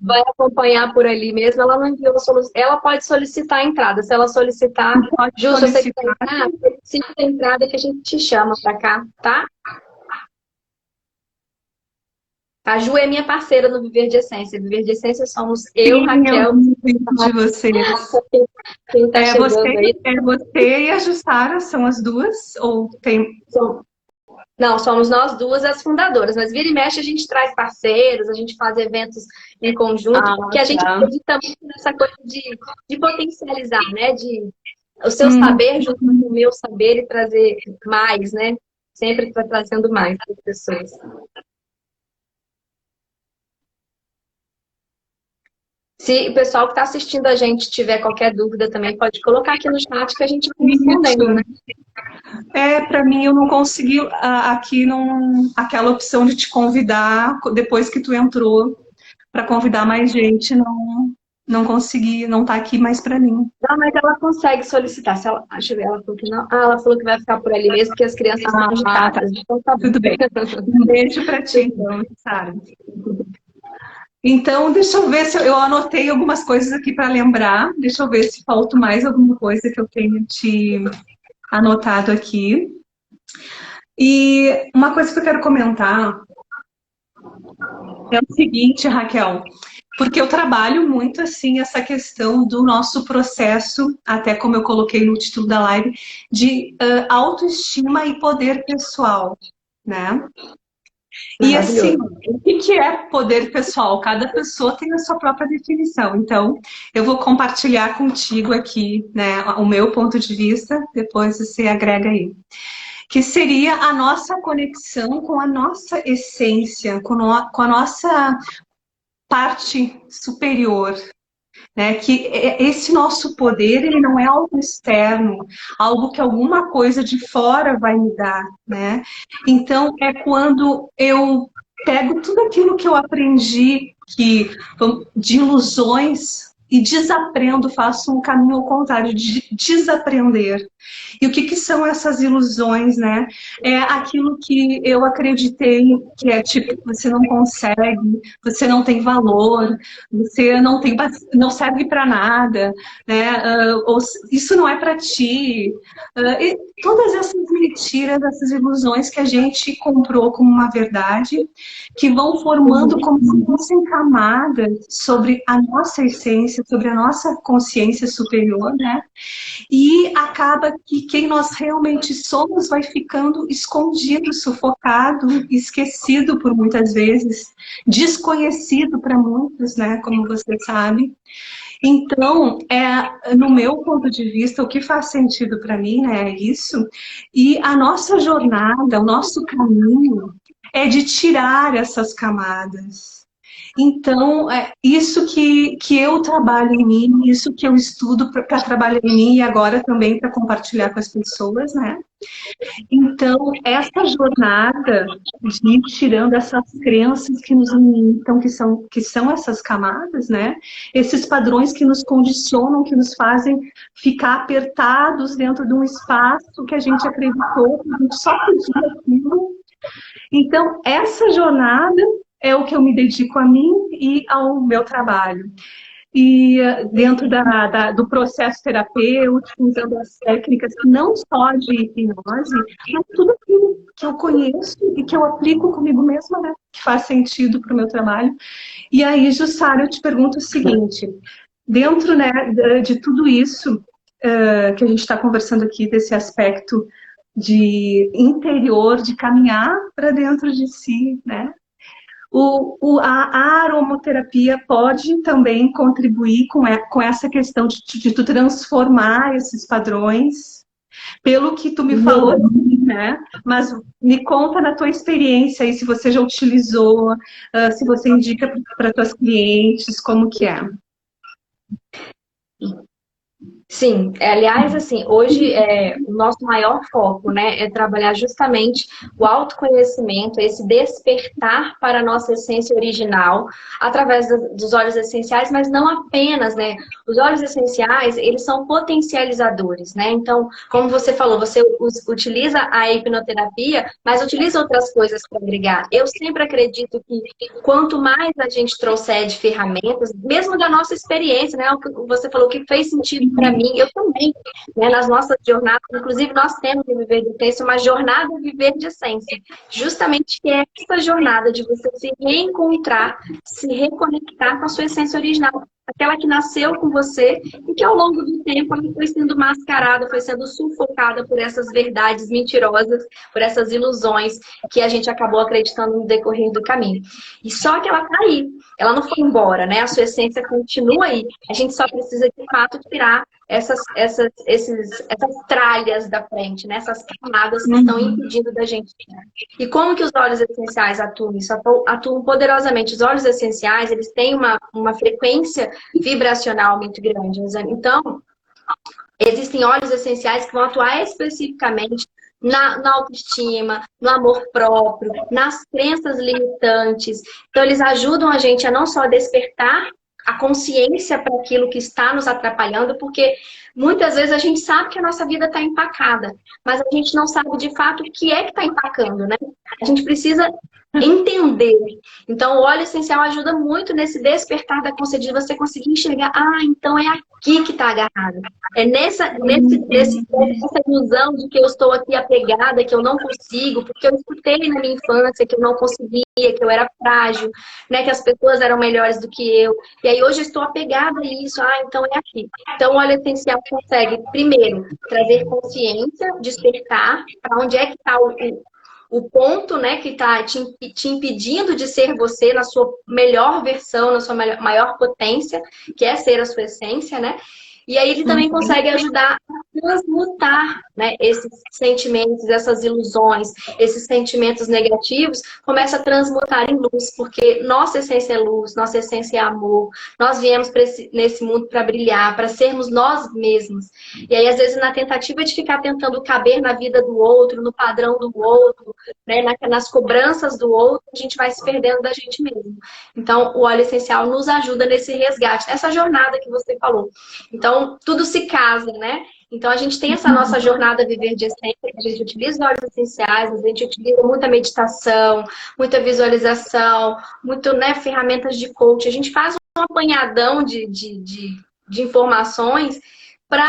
vai acompanhar por ali mesmo, ela não enviou ela pode solicitar a entrada. Se ela solicitar, Ju, se você quiser entrar, solicita a entrada que a gente te chama para cá, tá? A Ju é minha parceira no Viver de Essência. Viver de Essência somos eu, Raquel. De vocês. Quem tá chegando aí? Você e a Jussara são as duas? Ou tem... Não, somos nós duas as fundadoras. Mas vira e mexe a gente traz parceiros, a gente faz eventos em conjunto, porque a gente acredita muito nessa coisa de potencializar, né? O seu saber junto com o meu saber e trazer mais, né? Sempre trazendo mais para as pessoas. Se o pessoal que está assistindo a gente tiver qualquer dúvida também, pode colocar aqui no chat que a gente vai respondendo, né? Para mim, eu não consegui aqui aquela opção de te convidar depois que tu entrou para convidar mais gente, não consegui, não tá aqui mais para mim. Não, mas ela consegue solicitar. Deixa eu ver, ela falou que não. Ela falou que vai ficar por ali mesmo, porque as crianças estão agitadas. Tá. Então tá tudo bem. Um beijo para ti, então, Sara. Então, deixa eu ver se eu anotei algumas coisas aqui para lembrar. Deixa eu ver se falta mais alguma coisa que eu tenho te anotado aqui. E uma coisa que eu quero comentar é o seguinte, Raquel, porque eu trabalho muito assim essa questão do nosso processo, até como eu coloquei no título da live, de autoestima e poder pessoal, né? E assim, o que é poder pessoal? Cada pessoa tem a sua própria definição. Então, eu vou compartilhar contigo aqui, né, o meu ponto de vista, depois você agrega aí. Que seria a nossa conexão com a nossa essência, com a nossa parte superior. Né, que esse nosso poder, ele não é algo externo, algo que alguma coisa de fora vai me dar, né? Então, é quando eu pego tudo aquilo que eu aprendi de ilusões e desaprendo, faço um caminho ao contrário, de desaprender. E o que são essas ilusões, né? É aquilo que eu acreditei que é tipo, você não consegue, você não tem valor, você não serve para nada, né? Ou isso não é para ti. E todas essas mentiras, essas ilusões que a gente comprou como uma verdade, que vão formando como se fossem camadas sobre a nossa essência, sobre a nossa consciência superior, né? E acaba que quem nós realmente somos vai ficando escondido, sufocado, esquecido por muitas vezes, desconhecido para muitos, né? Como você sabe. Então, no meu ponto de vista, o que faz sentido para mim, né, é isso. E a nossa jornada, o nosso caminho é de tirar essas camadas. Então, é isso que eu trabalho em mim, isso que eu estudo para trabalhar em mim e agora também para compartilhar com as pessoas, né? Então, essa jornada de ir tirando essas crenças que nos limitam, que são essas camadas, né? Esses padrões que nos condicionam, que nos fazem ficar apertados dentro de um espaço que a gente acreditou, que a gente só podia aquilo. Então, essa jornada é o que eu me dedico a mim e ao meu trabalho. E dentro do processo terapêutico, usando as técnicas não só de hipnose, mas tudo aquilo que eu conheço e que eu aplico comigo mesma, né? Que faz sentido para o meu trabalho. E aí, Jussara, eu te pergunto o seguinte, dentro, né, de tudo isso que a gente está conversando aqui, desse aspecto de interior, de caminhar para dentro de si, né? A aromaterapia pode também contribuir com essa questão de tu transformar esses padrões, pelo que tu me falou, né? Mas me conta na tua experiência aí, se você já utilizou, se você indica para tuas clientes, como que é? Sim, aliás, assim, hoje o nosso maior foco, né, é trabalhar justamente o autoconhecimento, esse despertar para a nossa essência original, através dos óleos essenciais, mas não apenas, né? Os óleos essenciais, eles são potencializadores, né? Então, como você falou, você utiliza a hipnoterapia, mas utiliza outras coisas para agregar. Eu sempre acredito que quanto mais a gente trouxer de ferramentas, mesmo da nossa experiência, né? Você falou que fez sentido para mim, eu também, né, nas nossas jornadas, inclusive nós temos no Viver de Essência uma jornada Viver de Essência, justamente que é essa jornada de você se reencontrar, se reconectar com a sua essência original, aquela que nasceu com você e que ao longo do tempo ela foi sendo mascarada, foi sendo sufocada por essas verdades mentirosas, por essas ilusões que a gente acabou acreditando no decorrer do caminho. E só que ela tá aí, ela não foi embora, né? A sua essência continua aí. A gente só precisa, de fato, tirar essas tralhas da frente, né? Essas camadas que estão impedindo da gente. E como que os óleos essenciais atuam? Isso atuam poderosamente. Os óleos essenciais, eles têm uma frequência vibracional muito grande. Então, existem óleos essenciais que vão atuar especificamente na autoestima, no amor próprio, nas crenças limitantes. Então, eles ajudam a gente a não só despertar a consciência para aquilo que está nos atrapalhando, porque muitas vezes a gente sabe que a nossa vida está empacada, mas a gente não sabe de fato o que é que está empacando, né? A gente precisa entender. Então, o óleo essencial ajuda muito nesse despertar da consciência, de você conseguir enxergar, então é aqui que está agarrado. É nessa ilusão de que eu estou aqui apegada, que eu não consigo, porque eu escutei na minha infância que eu não conseguia, que eu era frágil, né, que as pessoas eram melhores do que eu. E aí hoje eu estou apegada a isso, então é aqui. Então, o óleo essencial consegue, primeiro, trazer consciência, despertar para onde é que está o ponto, né, que está te impedindo de ser você na sua melhor versão, na sua maior potência, que é ser a sua essência, né? E aí ele também consegue ajudar a transmutar, né, esses sentimentos, essas ilusões, esses sentimentos negativos, começa a transmutar em luz, porque nossa essência é luz, nossa essência é amor, nós viemos nesse mundo para brilhar, para sermos nós mesmos. E aí, às vezes, na tentativa de ficar tentando caber na vida do outro, no padrão do outro, né, nas cobranças do outro, a gente vai se perdendo da gente mesmo. Então, o óleo essencial nos ajuda nesse resgate, nessa jornada que você falou. Então, tudo se casa, né? Então, a gente tem essa nossa jornada Viver de Essência, a gente utiliza óleos essenciais, a gente utiliza muita meditação, muita visualização, muito, né, ferramentas de coach. A gente faz um apanhadão de informações para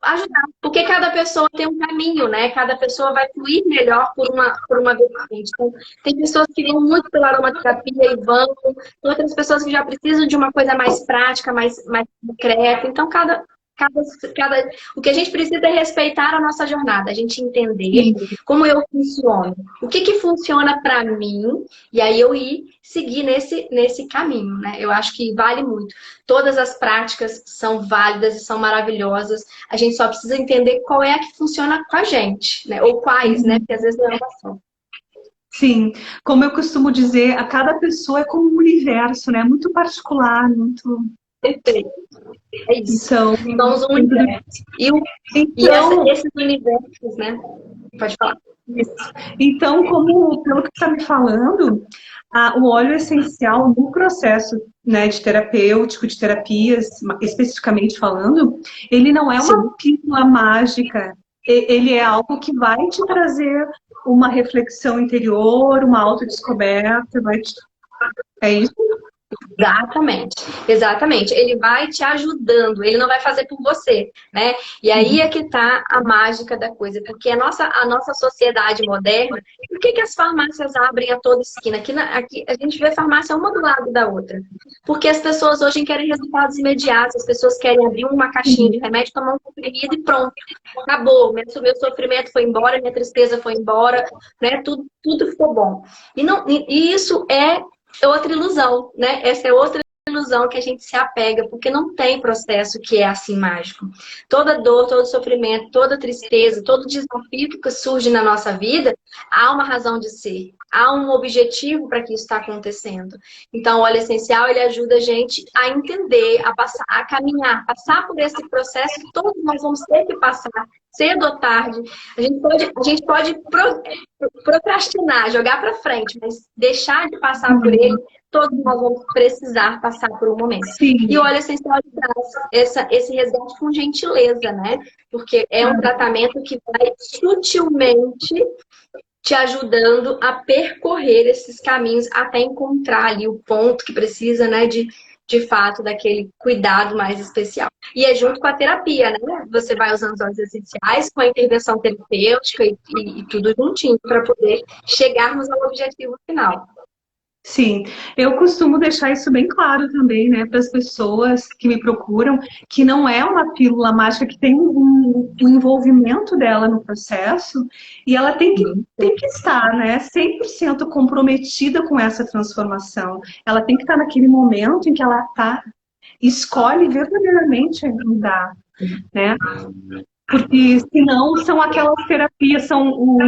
ajudar. Porque cada pessoa tem um caminho, né? Cada pessoa vai fluir melhor por uma vertente. Então, tem pessoas que vão muito pela aromaterapia e vão, tem outras pessoas que já precisam de uma coisa mais prática, mais concreta. Então, o que a gente precisa é respeitar a nossa jornada, a gente entender como eu funciono, o que funciona para mim, e aí eu ir seguir nesse caminho, né? Eu acho que vale muito. Todas as práticas são válidas e são maravilhosas, a gente só precisa entender qual é a que funciona com a gente, né? Ou quais, né? Porque às vezes não é uma só. Sim, como eu costumo dizer, a cada pessoa é como um universo, né? Muito particular, muito... Perfeito. É isso. Então, somos um universo. Esses universos, né? Pode falar. Isso. Então, pelo que você está me falando, o óleo essencial no processo, né, de terapêutico, de terapias, especificamente falando, ele não é uma pílula mágica, ele é algo que vai te trazer uma reflexão interior, uma autodescoberta, é isso? Exatamente, exatamente. Ele vai te ajudando, ele não vai fazer por você, né? E aí é que tá a mágica da coisa, porque a nossa sociedade moderna, por que as farmácias abrem a toda esquina? Aqui a gente vê farmácia uma do lado da outra. Porque as pessoas hoje querem resultados imediatos, as pessoas querem abrir uma caixinha de remédio, tomar um comprimido e pronto. Acabou, meu sofrimento foi embora, minha tristeza foi embora, né? Tudo ficou bom. E isso é outra ilusão, né? Essa é outra ilusão que a gente se apega, porque não tem processo que é assim mágico. Toda dor, todo sofrimento, toda tristeza, todo desafio que surge na nossa vida, há uma razão de ser, há um objetivo para que isso está acontecendo. Então, o óleo essencial, ele ajuda a gente a entender, a caminhar, passar por esse processo que todos nós vamos ter que passar, cedo ou tarde. A gente pode procrastinar, jogar para frente, mas deixar de passar por ele, todos nós vamos precisar passar por um momento. Sim. E o óleo essencial traz esse resgate com gentileza, né? Porque é um tratamento que vai sutilmente te ajudando a percorrer esses caminhos até encontrar ali o ponto que precisa, né, de fato, daquele cuidado mais especial. E é junto com a terapia, né? Você vai usando os óleos essenciais, com a intervenção terapêutica e tudo juntinho para poder chegarmos ao objetivo final. Sim, eu costumo deixar isso bem claro também, né, para as pessoas que me procuram, que não é uma pílula mágica, que tem um envolvimento dela no processo, e ela tem que estar, né, 100% comprometida com essa transformação. Ela tem que estar naquele momento em que ela escolhe verdadeiramente mudar, né? Porque senão são aquelas terapias,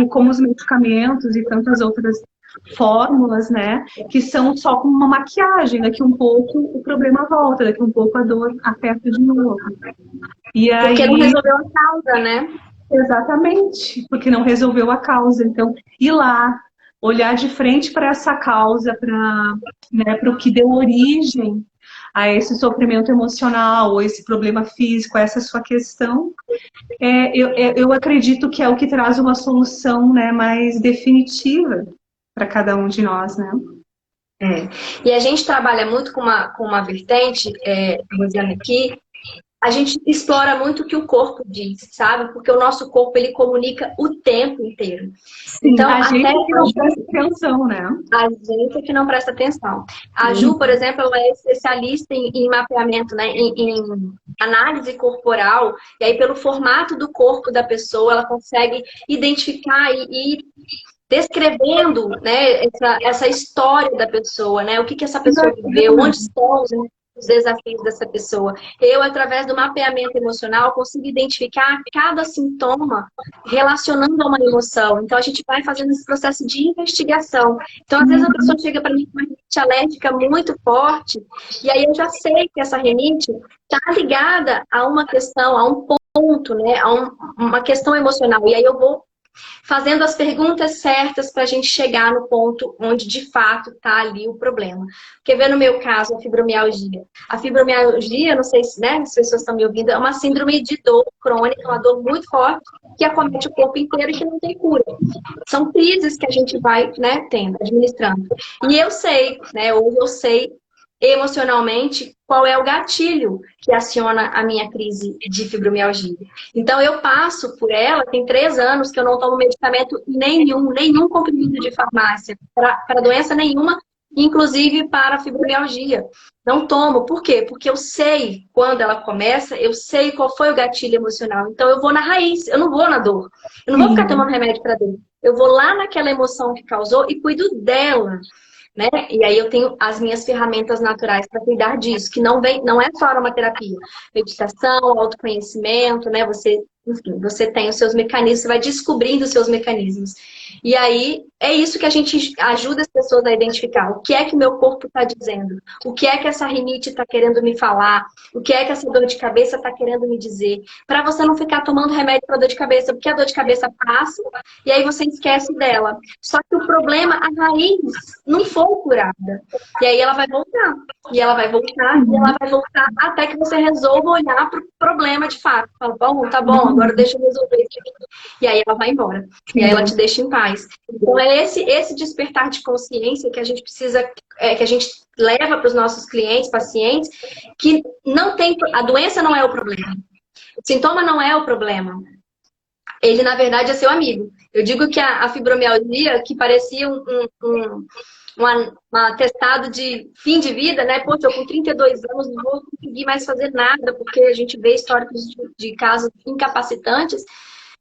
como os medicamentos e tantas outras fórmulas, né, que são só como uma maquiagem. Daqui um pouco o problema volta, daqui um pouco a dor aperta de novo. E aí, porque não resolveu a causa, né? Exatamente, porque não resolveu a causa. Então, ir lá, olhar de frente para essa causa, para o que deu origem a esse sofrimento emocional, ou esse problema físico, essa sua questão, eu acredito que é o que traz uma solução, né, mais definitiva para cada um de nós, né? E a gente trabalha muito com uma vertente, Rosiana, aqui, a gente explora muito o que o corpo diz, sabe? Porque o nosso corpo, ele comunica o tempo inteiro. Sim, então, a gente que não presta atenção, né? A gente que não presta atenção. A Ju, por exemplo, ela é especialista em mapeamento, né? Em análise corporal. E aí, pelo formato do corpo da pessoa, ela consegue identificar e descrevendo, né, essa história da pessoa, né? O que essa pessoa viveu, onde estão, né? os desafios dessa pessoa. Eu, através do mapeamento emocional, consigo identificar cada sintoma relacionando a uma emoção. Então, a gente vai fazendo esse processo de investigação. Então, às vezes, a pessoa chega para mim com uma rinite alérgica muito forte, e aí eu já sei que essa rinite está ligada a uma questão, a um ponto, né? A uma questão emocional. E aí eu vou fazendo as perguntas certas para a gente chegar no ponto onde de fato está ali o problema. Porque vê no meu caso a fibromialgia. A fibromialgia, não sei se, né, as pessoas estão me ouvindo, é uma síndrome de dor crônica, uma dor muito forte que acomete o corpo inteiro e que não tem cura. São crises que a gente vai, né, tendo, administrando. E eu sei, né, hoje eu sei emocionalmente qual é o gatilho que aciona a minha crise de fibromialgia. Então, eu passo por ela, tem 3 anos que eu não tomo medicamento nenhum comprimido de farmácia, para doença nenhuma, inclusive para fibromialgia. Não tomo. Por quê? Porque eu sei quando ela começa, eu sei qual foi o gatilho emocional. Então, eu vou na raiz, eu não vou na dor. Eu não vou ficar tomando remédio para dor. Eu vou lá naquela emoção que causou e cuido dela. Né? E aí eu tenho as minhas ferramentas naturais para cuidar disso, que não é só aromaterapia, meditação, autoconhecimento, né? Enfim, você tem os seus mecanismos, você vai descobrindo os seus mecanismos. E aí é isso que a gente ajuda as pessoas a identificar. O que é que meu corpo está dizendo? O que é que essa rinite está querendo me falar? O que é que essa dor de cabeça está querendo me dizer? Para você não ficar tomando remédio para dor de cabeça, porque a dor de cabeça passa e aí você esquece dela. Só que o problema, a raiz, não foi curada. E aí ela vai voltar. E ela vai voltar, e ela vai voltar até que você resolva olhar para o problema de fato. Fala, bom, tá bom, agora deixa eu resolver isso aqui. E aí ela vai embora. E aí ela te deixa em paz. Então é esse despertar de consciência que a gente precisa, que a gente leva para os nossos clientes, pacientes, que não tem, a doença não é o problema. O sintoma não é o problema. Ele, na verdade, é seu amigo. Eu digo que a fibromialgia, que parecia um atestado de fim de vida, né? Poxa, eu com 32 anos não vou conseguir mais fazer nada, porque a gente vê históricos de casos incapacitantes.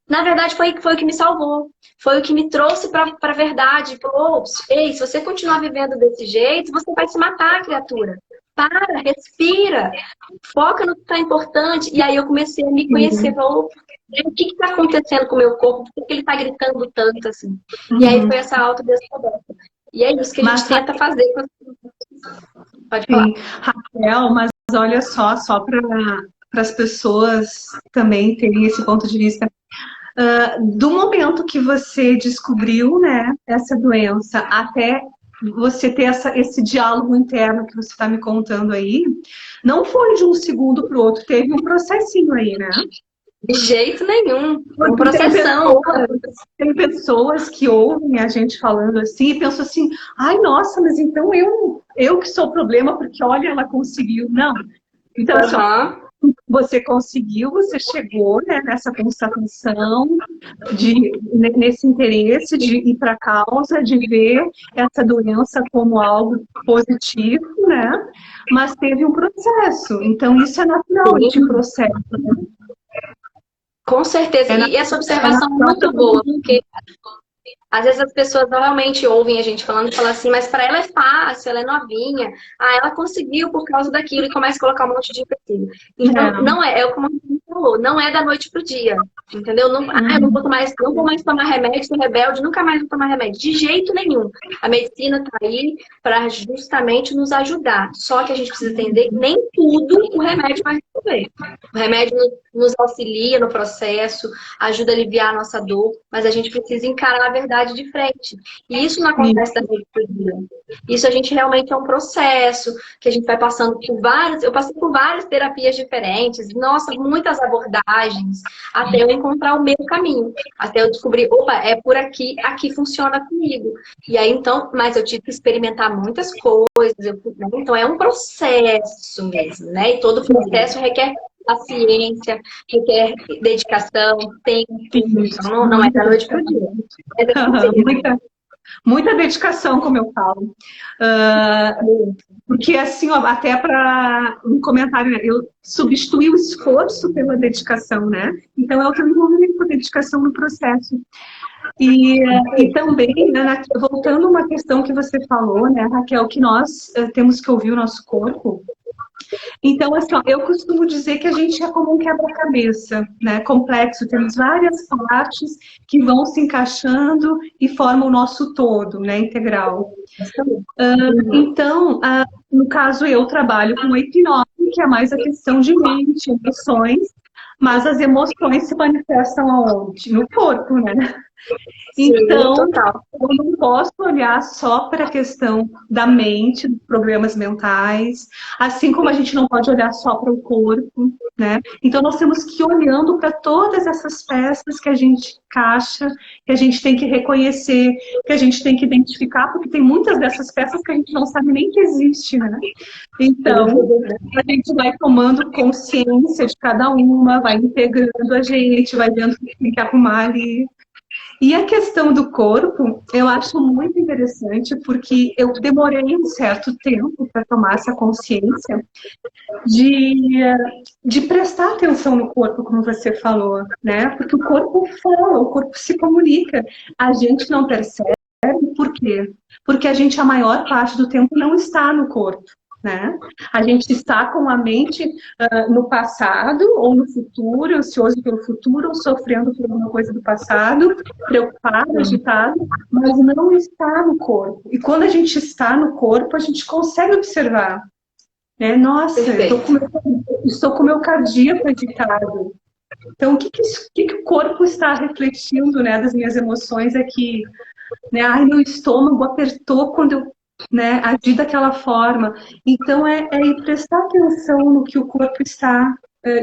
Na verdade, foi o que me salvou. Foi o que me trouxe para a verdade. Falou, ei, se você continuar vivendo desse jeito, você vai se matar, criatura. Para, respira, foca no que está importante. E aí eu comecei a me conhecer. Falou, o que está acontecendo com o meu corpo? Por que ele está gritando tanto assim? E aí foi essa autodescoberta. E é isso que a gente tenta fazer. Pode falar. Sim. Raquel, mas olha só para as pessoas também terem esse ponto de vista. Do momento que você descobriu, né, essa doença até você ter esse diálogo interno que você está me contando aí, não foi de um segundo para o outro, teve um processinho aí, né? De jeito nenhum, uma processão. Tem pessoas que ouvem a gente falando assim e pensam assim, ai, nossa, mas então eu que sou o problema, porque olha, ela conseguiu. Não. Então, você conseguiu, você chegou, né, nessa constatação, nesse interesse de ir para a causa, de ver essa doença como algo positivo, né? Mas teve um processo. Então, isso é natural, esse processo, né? Com certeza. E essa observação é muito boa, porque às vezes as pessoas realmente ouvem a gente falando e falam assim, mas para ela é fácil, ela é novinha, ela conseguiu por causa daquilo e começa a colocar um monte de empecilho. Então, não é como a gente falou, não é da noite pro dia, entendeu? Não, eu não vou mais tomar remédio, sou rebelde, nunca mais vou tomar remédio. De jeito nenhum. A medicina está aí para justamente nos ajudar. Só que a gente precisa entender que nem tudo o remédio vai resolver. O remédio nos auxilia no processo, ajuda a aliviar a nossa dor, mas a gente precisa encarar a verdade de frente. E isso não acontece da noite pro dia. Isso a gente realmente é um processo que a gente vai passando por várias... Eu passei por várias terapias diferentes, nossa, muitas abordagens, até eu encontrar o meu caminho. Até eu descobrir, opa, é por aqui, aqui funciona comigo. E aí, então, mas eu tive que experimentar muitas coisas, então é um processo mesmo, né? E todo processo requer paciência, requer dedicação, tempo, então não é da noite para o dia. Muita dedicação, como eu falo. Porque assim, ó, até para um comentário, eu substituí o esforço pela dedicação, né? Então é o teu envolvimento com a dedicação no processo. E também, né, voltando a uma questão que você falou, né, Raquel, que nós temos que ouvir o nosso corpo. Então, assim, ó, eu costumo dizer que a gente é como um quebra-cabeça, né? Complexo. Temos várias partes que vão se encaixando e formam o nosso todo, né? Integral. Então, no caso, eu trabalho com a hipnose, que é mais a questão de mente, emoções, mas as emoções se manifestam aonde? No corpo, né? Sim, Então, total. eu não posso olhar só para a questão da mente, dos problemas mentais, assim como a gente não pode olhar só para o corpo, né? Então, nós temos que ir olhando para todas essas peças que a gente encaixa, que a gente tem que reconhecer, que a gente tem que identificar, porque tem muitas dessas peças que a gente não sabe nem que existe, né? Então, a gente vai tomando consciência de cada uma, vai integrando a gente, vai vendo o que tem que arrumar ali. E a questão do corpo, eu acho muito interessante, porque eu demorei um certo tempo para tomar essa consciência de, de prestar atenção no corpo, como você falou, né? Porque o corpo fala, o corpo se comunica. A gente não percebe, por quê? Porque a gente, a maior parte do tempo, não está no corpo. Né? A gente está com a mente no passado ou no futuro, ansioso pelo futuro, ou sofrendo por alguma coisa do passado, preocupado, agitado, mas não está no corpo. E quando a gente está no corpo, a gente consegue observar, né? Nossa, estou com o meu cardíaco agitado. Então, o que o corpo está refletindo, né, das minhas emoções aqui? Né? Ai, meu estômago apertou quando eu, né, agi daquela forma. Então, é ir prestar atenção no que o corpo está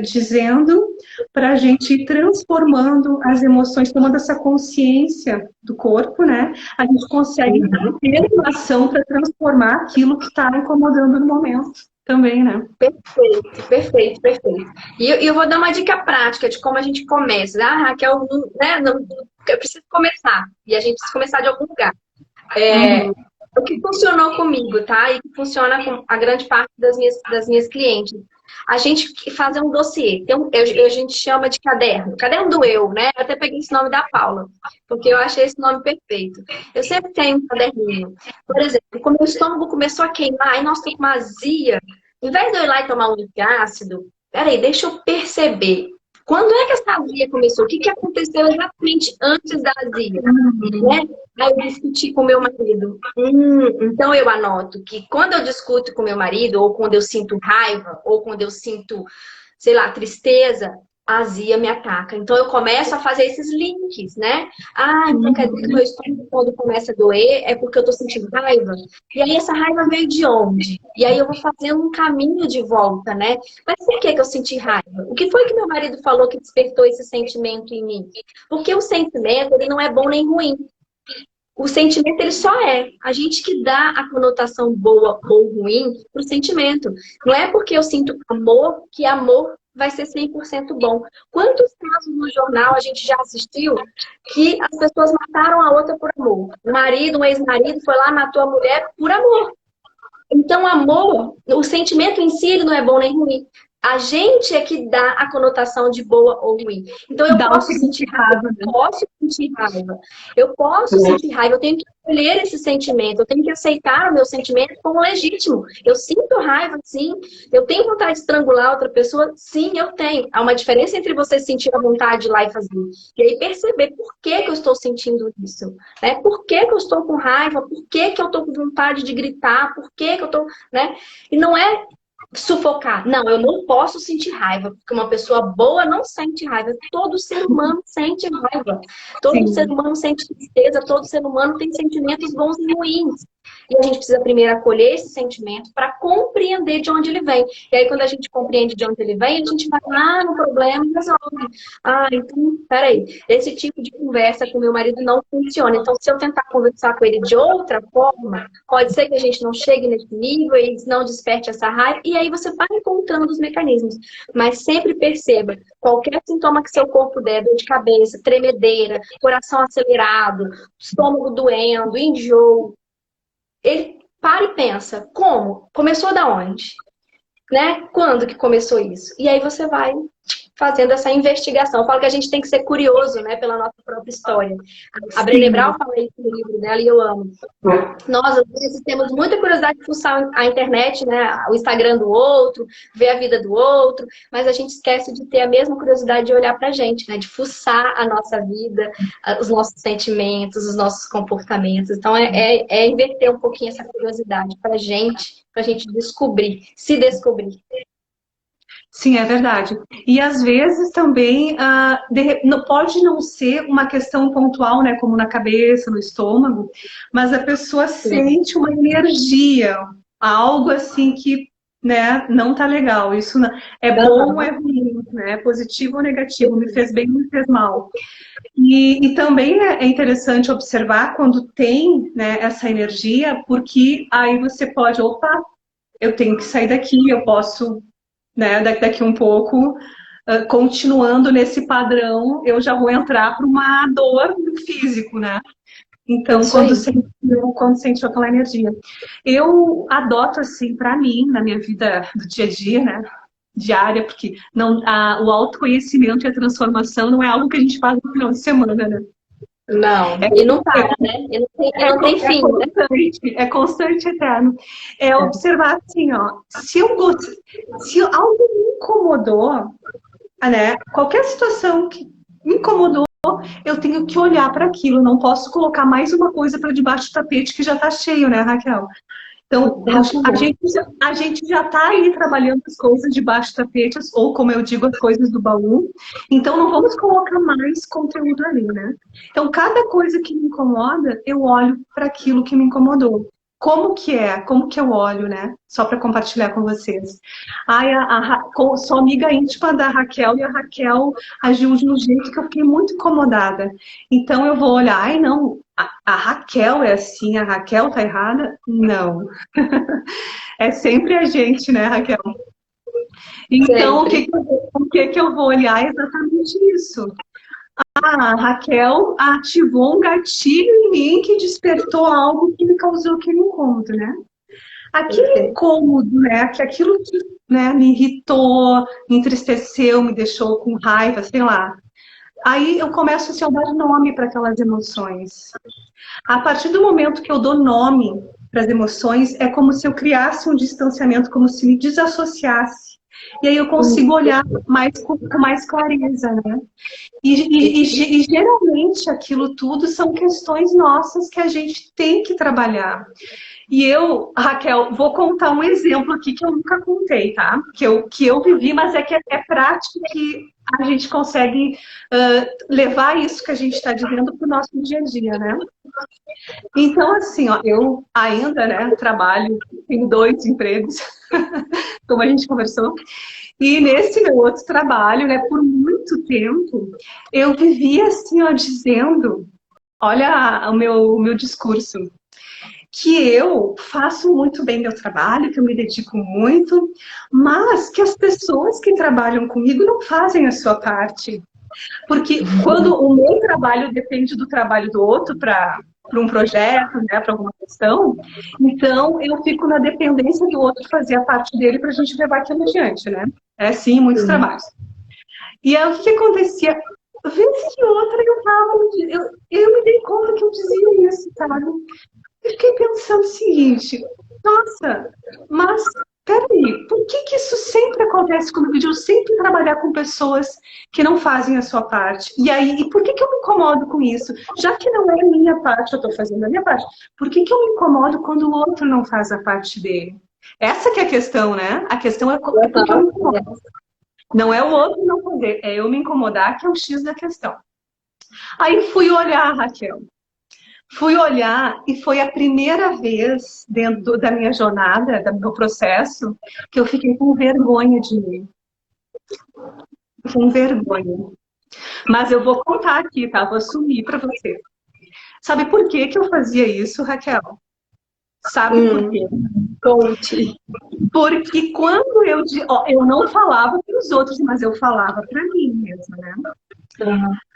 dizendo para a gente ir transformando as emoções, tomando essa consciência do corpo, né? A gente consegue ter uma ação para transformar aquilo que está incomodando no momento também, né? Perfeito, perfeito, perfeito. E eu vou dar uma dica prática de como a gente começa. Ah, Raquel, né, eu preciso começar. E a gente precisa começar de algum lugar. O que funcionou comigo, tá? E que funciona com a grande parte das minhas clientes. A gente fazer um dossiê. A gente chama de caderno. Caderno do eu, né? Eu até peguei esse nome da Paula, porque eu achei esse nome perfeito. Eu sempre tenho um caderninho. Por exemplo, quando o estômago começou a queimar, e nós estamos com uma azia, em vez de eu ir lá e tomar um ácido, peraí, deixa eu perceber. Quando é que essa azia começou? O que que aconteceu exatamente antes da azia? Né? Aí eu discuti com meu marido. Então eu anoto que quando eu discuto com meu marido, ou quando eu sinto raiva, ou quando eu sinto, sei lá, tristeza, a azia me ataca. Então eu começo a fazer esses links, né? Ah, então quer dizer que meu estômago quando começa a doer é porque eu tô sentindo raiva. E aí essa raiva veio de onde? E aí eu vou fazendo um caminho de volta, né? Mas por que que eu senti raiva? O que foi que meu marido falou que despertou esse sentimento em mim? Porque o sentimento, ele não é bom nem ruim. O sentimento, ele só é. A gente que dá a conotação boa ou ruim pro sentimento. Não é porque eu sinto amor que amor vai ser 100% bom. Quantos casos no jornal a gente já assistiu que as pessoas mataram a outra por amor? O marido, um ex-marido, foi lá e matou a mulher por amor. Então, amor, o sentimento em si, ele não é bom nem ruim. A gente é que dá a conotação de boa ou ruim. Então, eu Dá um posso sentir raiva, eu posso sentir raiva. Eu posso sentir raiva, eu tenho que escolher esse sentimento, eu tenho que aceitar o meu sentimento como legítimo. Eu sinto raiva, sim. Eu tenho vontade de estrangular outra pessoa? Sim, eu tenho. Há uma diferença entre você sentir a vontade de ir lá e fazer. E aí perceber por que que eu estou sentindo isso. Né? Por que que eu estou com raiva? Por que que eu estou com vontade de gritar? Por que que eu estou... Né? E não é sufocar. Não, eu não posso sentir raiva, porque uma pessoa boa não sente raiva. Todo ser humano sente raiva. Todo ser humano sente tristeza, todo ser humano tem sentimentos bons e ruins. E a gente precisa primeiro acolher esse sentimento para compreender de onde ele vem. E aí, quando a gente compreende de onde ele vem, a gente vai lá no problema e resolve. Ah, então, peraí, esse tipo de conversa com meu marido não funciona. Então, se eu tentar conversar com ele de outra forma, pode ser que a gente não chegue nesse nível e não desperte essa raiva. E aí você vai encontrando os mecanismos. Mas sempre perceba, qualquer sintoma que seu corpo der, dor de cabeça, tremedeira, coração acelerado, estômago doendo, enjoo, ele para e pensa, como? Começou da onde? Né? Quando que começou isso? E aí você vai fazendo essa investigação. Eu falo que a gente tem que ser curioso, né, pela nossa própria história. A Brené Brown fala isso no livro dela e eu amo. Nós, às vezes, temos muita curiosidade de fuçar a internet, né, o Instagram do outro, ver a vida do outro, mas a gente esquece de ter a mesma curiosidade de olhar pra gente, né, de fuçar a nossa vida, os nossos sentimentos, os nossos comportamentos. Então, é inverter um pouquinho essa curiosidade pra gente descobrir, se descobrir. Sim, é verdade. E às vezes também pode não ser uma questão pontual, né, como na cabeça, no estômago, mas a pessoa sente uma energia, algo assim que, né, não tá legal. Isso é bom ou é ruim, né? Positivo ou negativo, me fez bem ou me fez mal. E também é interessante observar quando tem, né, essa energia, porque aí você pode, opa, eu tenho que sair daqui, eu posso, né, daqui um pouco, continuando nesse padrão, eu já vou entrar para uma dor no físico, né? Então, quando sentiu aquela energia. Eu adoto, assim, para mim, na minha vida do dia a dia, né? Diária, porque o autoconhecimento e a transformação não é algo que a gente faz no final de semana, né? Não, e não para, né? E não tem fim, constante, né? É constante, eterno. É observar assim, ó, se algo me incomodou, né? Qualquer situação que me incomodou, eu tenho que olhar para aquilo, não posso colocar mais uma coisa para debaixo do tapete que já está cheio, né, Raquel? Então, a gente já está aí trabalhando as coisas debaixo do tapete, ou como eu digo, as coisas do baú. Então, não vamos colocar mais conteúdo ali, né? Então, cada coisa que me incomoda, eu olho para aquilo que me incomodou. Como que é? Como que eu olho, né? Só para compartilhar com vocês. Ai, sou amiga íntima da Raquel e a Raquel agiu de um jeito que eu fiquei muito incomodada. Então eu vou olhar, ai não, a Raquel é assim, a Raquel tá errada? Não. É sempre a gente, né, Raquel? Então o que eu vou olhar é exatamente isso. A Raquel ativou um gatilho em mim que despertou algo que me causou aquele incômodo, né? Aquele incômodo, né? Aquilo que, né, me irritou, me entristeceu, me deixou com raiva, sei lá. Aí eu começo assim, a dar nome para aquelas emoções. A partir do momento que eu dou nome para as emoções, é como se eu criasse um distanciamento, como se me desassociasse. E aí eu consigo olhar com mais clareza, né? E geralmente aquilo tudo são questões nossas que a gente tem que trabalhar. E eu, Raquel, vou contar um exemplo aqui que eu nunca contei, tá? Que eu vivi, mas é que é prático que a gente consegue levar isso que a gente está dizendo para o nosso dia a dia, né? Então, assim, ó, eu ainda, né, trabalho, tenho 2 empregos, como a gente conversou, e nesse meu outro trabalho, né, por muito tempo, eu vivia assim, ó, dizendo, olha o meu discurso, que eu faço muito bem meu trabalho, que eu me dedico muito, mas que as pessoas que trabalham comigo não fazem a sua parte. Porque quando o meu trabalho depende do trabalho do outro para um projeto, né, para alguma questão, então eu fico na dependência do outro fazer a parte dele para a gente levar aquilo adiante, né? É sim, muitos trabalhos. E aí o que acontecia? Vez que outra eu me dei conta que eu dizia isso, sabe? Eu fiquei pensando o seguinte, nossa, mas peraí, por que isso sempre acontece comigo? De eu sempre trabalhar com pessoas que não fazem a sua parte. E aí, e por que eu me incomodo com isso? Já que não é a minha parte, eu estou fazendo a minha parte, por que eu me incomodo quando o outro não faz a parte dele? Essa que é a questão, né? A questão é porque eu me incomodo. Não é o outro não fazer, é eu me incomodar, que é o X da questão. Aí fui olhar, Raquel. Fui olhar e foi a primeira vez dentro da minha jornada, do meu processo, que eu fiquei com vergonha de mim. Com vergonha. Mas eu vou contar aqui, tá? Vou assumir para você. Sabe por que eu fazia isso, Raquel? Sabe por quê? Conte. Porque quando eu não falava para os outros, mas eu falava para mim mesma, né?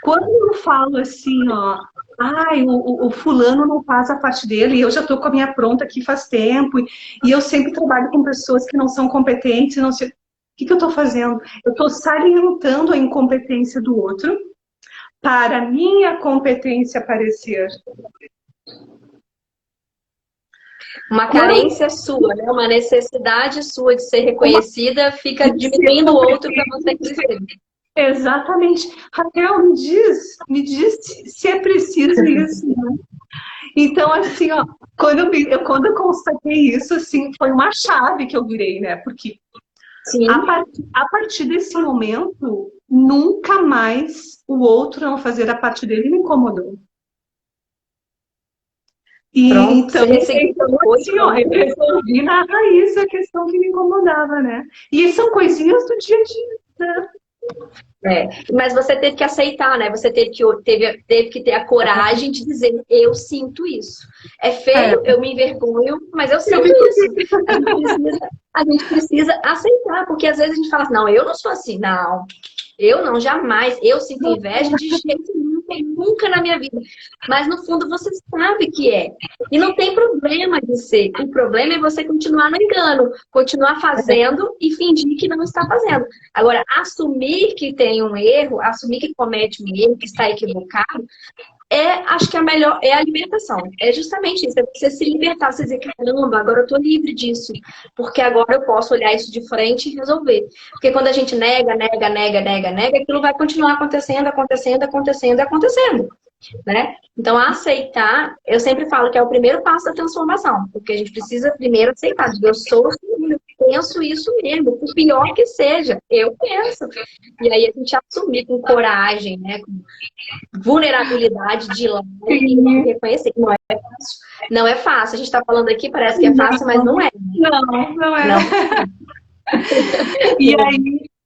Quando eu falo assim, ó, ai, o fulano não faz a parte dele, e eu já estou com a minha pronta aqui faz tempo, e eu sempre trabalho com pessoas que não são competentes, não sei... que eu estou fazendo? Eu estou salientando a incompetência do outro para a minha competência aparecer. Uma carência sua, né? Uma necessidade sua de ser reconhecida fica diminuindo o outro para você crescer. Exatamente. Raquel, me diz se é preciso isso, né? Então, assim, ó, quando eu constatei isso, assim, foi uma chave que eu virei, né? Porque a partir desse momento, nunca mais o outro não fazer a parte dele me incomodou. E pronto, então assim, ó, eu resolvi na raiz a questão que me incomodava, né? E são coisinhas do dia a dia, né? Mas você teve que aceitar, né? Você teve que ter a coragem de dizer, eu sinto isso. É feio, eu me envergonho, mas eu sinto isso. A gente precisa aceitar, porque às vezes a gente fala assim, não, eu não sou assim, não. Eu não, jamais. Eu sinto inveja de jeito nenhum, nunca na minha vida. Mas no fundo você sabe que é. E não tem problema de ser. O problema é você continuar no engano, continuar fazendo e fingir que não está fazendo. Agora, assumir que tem um erro, assumir que comete um erro, que está equivocado, acho que a melhor é a libertação. É justamente isso, é você se libertar, você dizer, caramba, agora eu tô livre disso, porque agora eu posso olhar isso de frente e resolver. Porque quando a gente nega, aquilo vai continuar acontecendo, né? Então, aceitar, eu sempre falo que é o primeiro passo da transformação, porque a gente precisa primeiro aceitar, eu sou assim, eu penso isso mesmo, por pior que seja, eu penso. E aí a gente assumir com coragem, né, com vulnerabilidade de ir lá e reconhecer. Não é fácil. Não é fácil. A gente está falando aqui, parece que é fácil, mas não é. Não é. Não.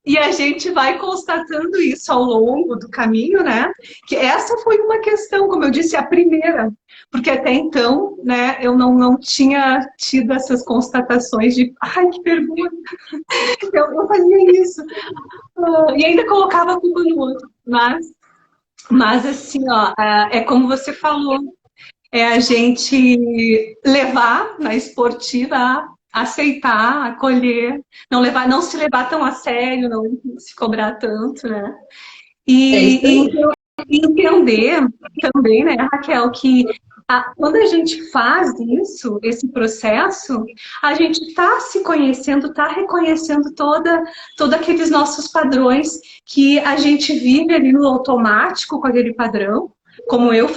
E a gente vai constatando isso ao longo do caminho, né? Que essa foi uma questão, como eu disse, a primeira. Porque até então, né, eu não tinha tido essas constatações de ai, que vergonha. Eu fazia isso. E ainda colocava a culpa no outro. Mas assim, ó, é como você falou, é a gente levar na esportiva, aceitar, acolher, não se levar tão a sério, não se cobrar tanto, né? E entender também, né, Raquel, que quando a gente faz isso, esse processo, a gente está se conhecendo, está reconhecendo todos aqueles nossos padrões que a gente vive ali no automático com aquele padrão, como eu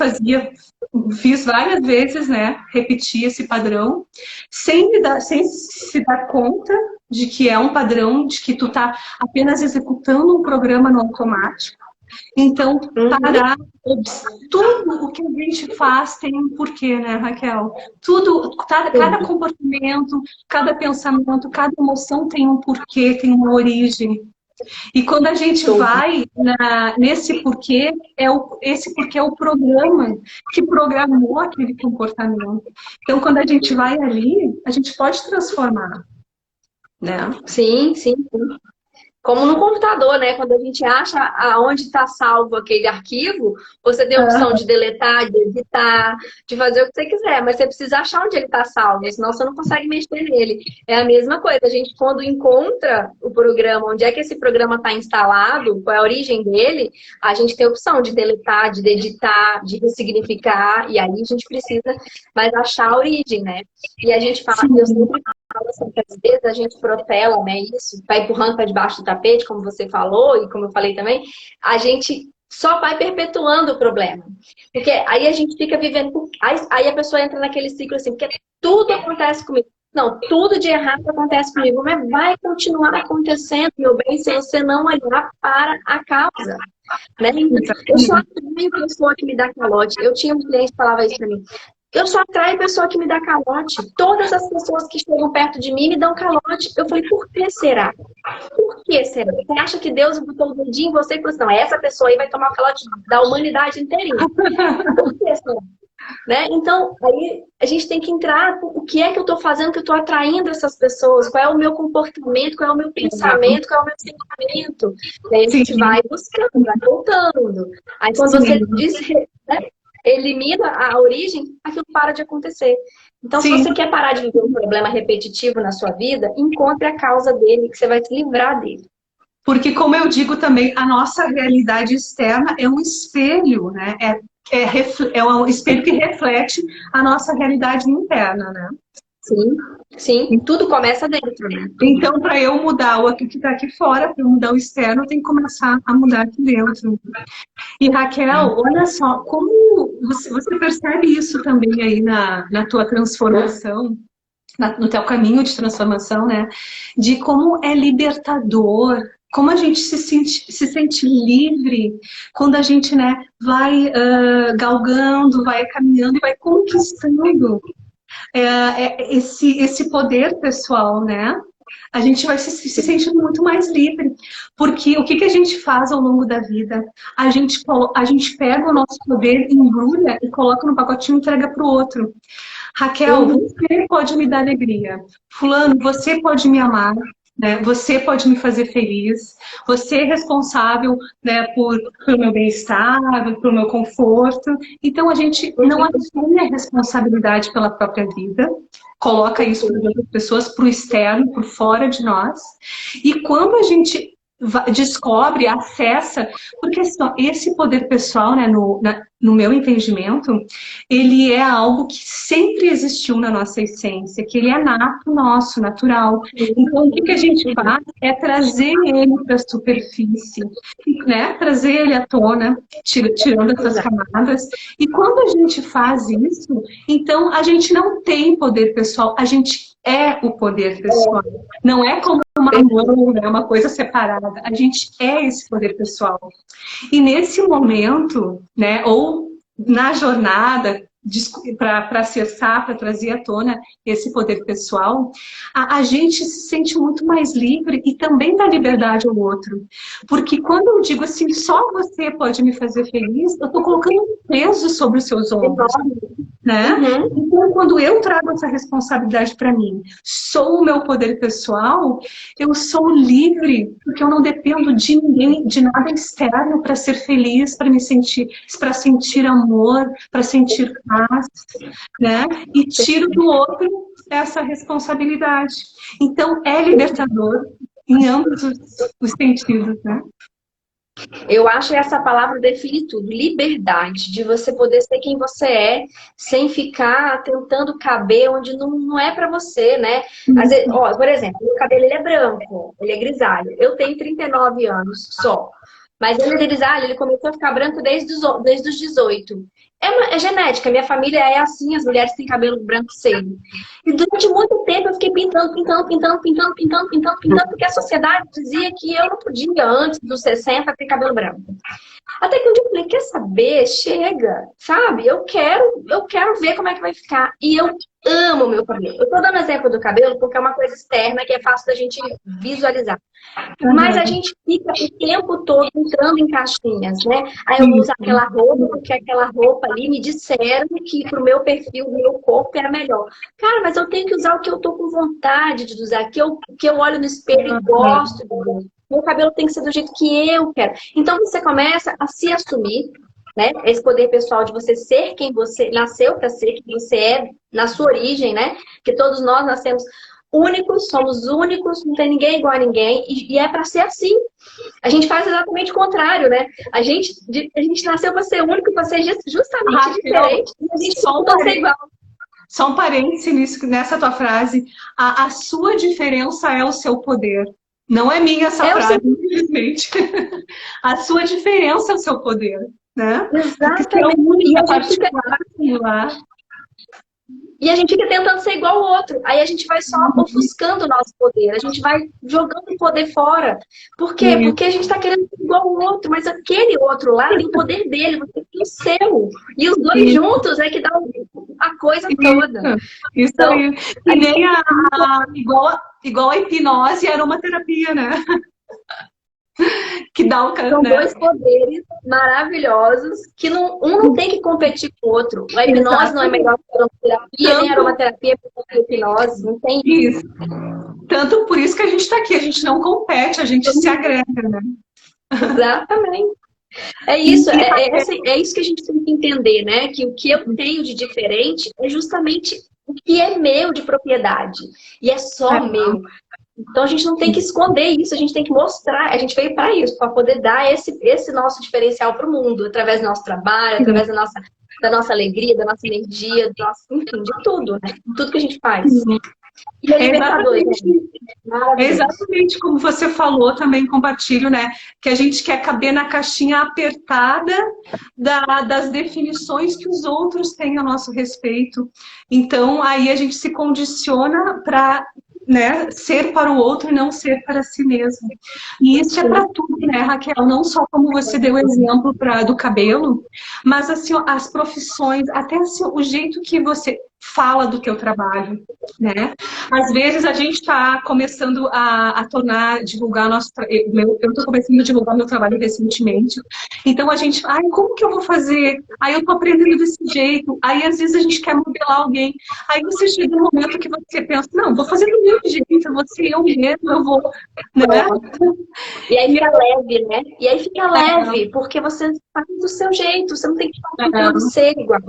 fiz várias vezes, né, repetir esse padrão, sem se dar conta de que é um padrão, de que tu está apenas executando um programa no automático. Então, parar, tudo o que a gente faz tem um porquê, né, Raquel? Tudo, cada comportamento, cada pensamento, cada emoção tem um porquê, tem uma origem. E quando a gente vai nesse porquê, esse porquê é o programa que programou aquele comportamento. Então, quando a gente vai ali, a gente pode transformar, né? Sim. Como no computador, né? Quando a gente acha aonde está salvo aquele arquivo, você tem a opção de deletar, de editar, de fazer o que você quiser, mas você precisa achar onde ele está salvo, senão você não consegue mexer nele. É a mesma coisa, a gente quando encontra o programa, onde é que esse programa está instalado, qual é a origem dele, a gente tem a opção de deletar, de editar, de ressignificar, e aí a gente precisa mais achar a origem, né? E a gente fala, eu sempre falo assim, que às vezes a gente protela, né, isso, vai empurrando para debaixo do tapete, como você falou, e como eu falei também, a gente só vai perpetuando o problema. Porque aí a gente fica vivendo... Aí a pessoa entra naquele ciclo assim, porque tudo acontece comigo. Não, tudo de errado acontece comigo, mas vai continuar acontecendo, meu bem, se você não olhar para a causa. Né? Eu só atraio pessoa que me dá calote. Eu tinha um cliente que falava isso para mim. Eu só atraio pessoa que me dá calote. Todas as pessoas que chegam perto de mim me dão calote. Eu falei, por que será? Por que será? Você acha que Deus botou o dedinho em você e falou assim, não, essa pessoa aí vai tomar o calote da humanidade inteirinha. Por que será? Né? Então, aí a gente tem que entrar, o que é que eu estou fazendo que eu estou atraindo essas pessoas? Qual é o meu comportamento? Qual é o meu pensamento? Qual é o meu sentimento? E aí a gente vai buscando, vai voltando. Aí quando você diz... Né? elimina a origem, aquilo para de acontecer. Então, Sim. se você quer parar de viver um problema repetitivo na sua vida, encontre a causa dele, que você vai se livrar dele. Porque, como eu digo também, a nossa realidade externa é um espelho, né? É um espelho que reflete a nossa realidade interna, né? Sim, sim, tudo começa dentro, né? Então, para eu mudar o que está aqui fora, para eu mudar o externo, eu tenho que começar a mudar aqui dentro. E Raquel, olha só, como você percebe isso também aí na tua transformação, no teu caminho de transformação, né? De como é libertador, como a gente se sente livre quando a gente, né, vai galgando, vai caminhando e vai conquistando esse poder pessoal, né? A gente vai se sentindo muito mais livre. Porque o que a gente faz ao longo da vida? A gente pega o nosso poder, embrulha e coloca no pacotinho e entrega para o outro. Raquel, você pode me dar alegria. Fulano, você pode me amar. Né? Você pode me fazer feliz. Você é responsável, né, pelo meu bem-estar, pelo meu conforto. Então, a gente não assume a responsabilidade pela própria vida, coloca isso para outras pessoas, para o externo, por fora de nós. E quando a gente descobre, acessa, porque assim, ó, esse poder pessoal, né, no meu entendimento, ele é algo que sempre existiu na nossa essência, que ele é nato nosso, natural. Então, o que a gente faz é trazer ele para a superfície, né, trazer ele à tona, tirando essas camadas. E quando a gente faz isso, então a gente não tem poder pessoal, a gente é o poder pessoal. Não é como uma mão, né, uma coisa separada. A gente é esse poder pessoal. E nesse momento, né, ou na jornada, para acessar, para trazer à tona esse poder pessoal, a gente se sente muito mais livre e também dá liberdade ao outro. Porque quando eu digo assim, só você pode me fazer feliz, eu estou colocando um peso sobre os seus ombros. Né? Então, quando eu trago essa responsabilidade para mim, sou o meu poder pessoal, eu sou livre, porque eu não dependo de ninguém, de nada externo para ser feliz, para sentir amor, para sentir paz, né? E tiro do outro essa responsabilidade. Então, é libertador em ambos os sentidos, né? Eu acho que essa palavra define tudo. Liberdade, de você poder ser quem você é, sem ficar tentando caber onde não é pra você, né? Às vezes, ó, por exemplo, meu cabelo ele é branco, ele é grisalho. Eu tenho 39 anos só. Mas ele é grisalho, ele começou a ficar branco desde os 18. É genética, minha família é assim, as mulheres têm cabelo branco cedo. E durante muito tempo eu fiquei pintando, porque a sociedade dizia que eu não podia, antes dos 60, ter cabelo branco. Até que um dia eu falei, quer saber? Chega, sabe? Eu quero ver como é que vai ficar. E eu amo o meu cabelo. Eu tô dando exemplo do cabelo porque é uma coisa externa que é fácil da gente visualizar. Mas a gente fica o tempo todo entrando em caixinhas, né? Aí eu uso aquela roupa, porque aquela roupa ali me disseram que pro meu perfil, pro meu corpo era melhor. Cara, mas eu tenho que usar o que eu tô com vontade de usar, que eu olho no espelho e gosto de ver. Meu cabelo tem que ser do jeito que eu quero. Então você começa a se assumir, né? Esse poder pessoal de você ser quem você nasceu para ser, quem você é na sua origem, né? Que todos nós nascemos únicos, somos únicos, não tem ninguém igual a ninguém, e é para ser assim. A gente faz exatamente o contrário, né? A gente nasceu para ser único, para ser justamente diferente, e a gente não pode ser igual. Só um parênteses nessa tua frase. A sua diferença é o seu poder. Não é minha essa frase, infelizmente. A sua diferença é o seu poder, né? Exatamente. É a única particular. E a gente fica tentando ser igual ao outro. Aí a gente vai só ofuscando o nosso poder. A gente vai jogando o poder fora. Por quê? Porque a gente está querendo ser igual ao outro. Mas aquele outro lá tem o poder dele, você tem o seu. E os dois juntos é que dá a coisa toda. Isso então, aí. E nem igual a hipnose e a aromaterapia, né? Que dá o São dois poderes maravilhosos que um não tem que competir com o outro. A hipnose não é melhor que a aromaterapia, nem a aromaterapia é melhor que a hipnose. Não tem isso. Tanto por isso que a gente está aqui. A gente não compete, a gente se agrega, né? Exatamente. É isso que a gente tem que entender, né? Que o que eu tenho de diferente é justamente o que é meu de propriedade. E é só meu. Então a gente não tem que esconder isso, a gente tem que mostrar. A gente veio para isso, para poder dar esse nosso diferencial para o mundo, através do nosso trabalho, através da nossa alegria, da nossa energia, enfim, de tudo, né? Tudo que a gente faz. E a Libertadores, é exatamente como você falou, também compartilho, né? Que a gente quer caber na caixinha apertada das definições que os outros têm a nosso respeito. Então, aí a gente se condiciona para, né, ser para o outro e não ser para si mesmo. E isso é para tudo, né, Raquel? Não só como você deu exemplo do cabelo, mas assim, as profissões, até assim, o jeito que você fala do teu trabalho, né? Às vezes a gente está começando a divulgar nosso eu estou começando a divulgar meu trabalho recentemente. Então a gente, como que eu vou fazer? Aí eu estou aprendendo desse jeito. Aí às vezes a gente quer modelar alguém. Aí você chega um momento que você pensa, não, vou fazer do meu jeito, eu vou ser eu mesmo, eu vou, né? E aí fica leve, né? E aí fica leve, porque você faz do seu jeito, você não tem que ser igual.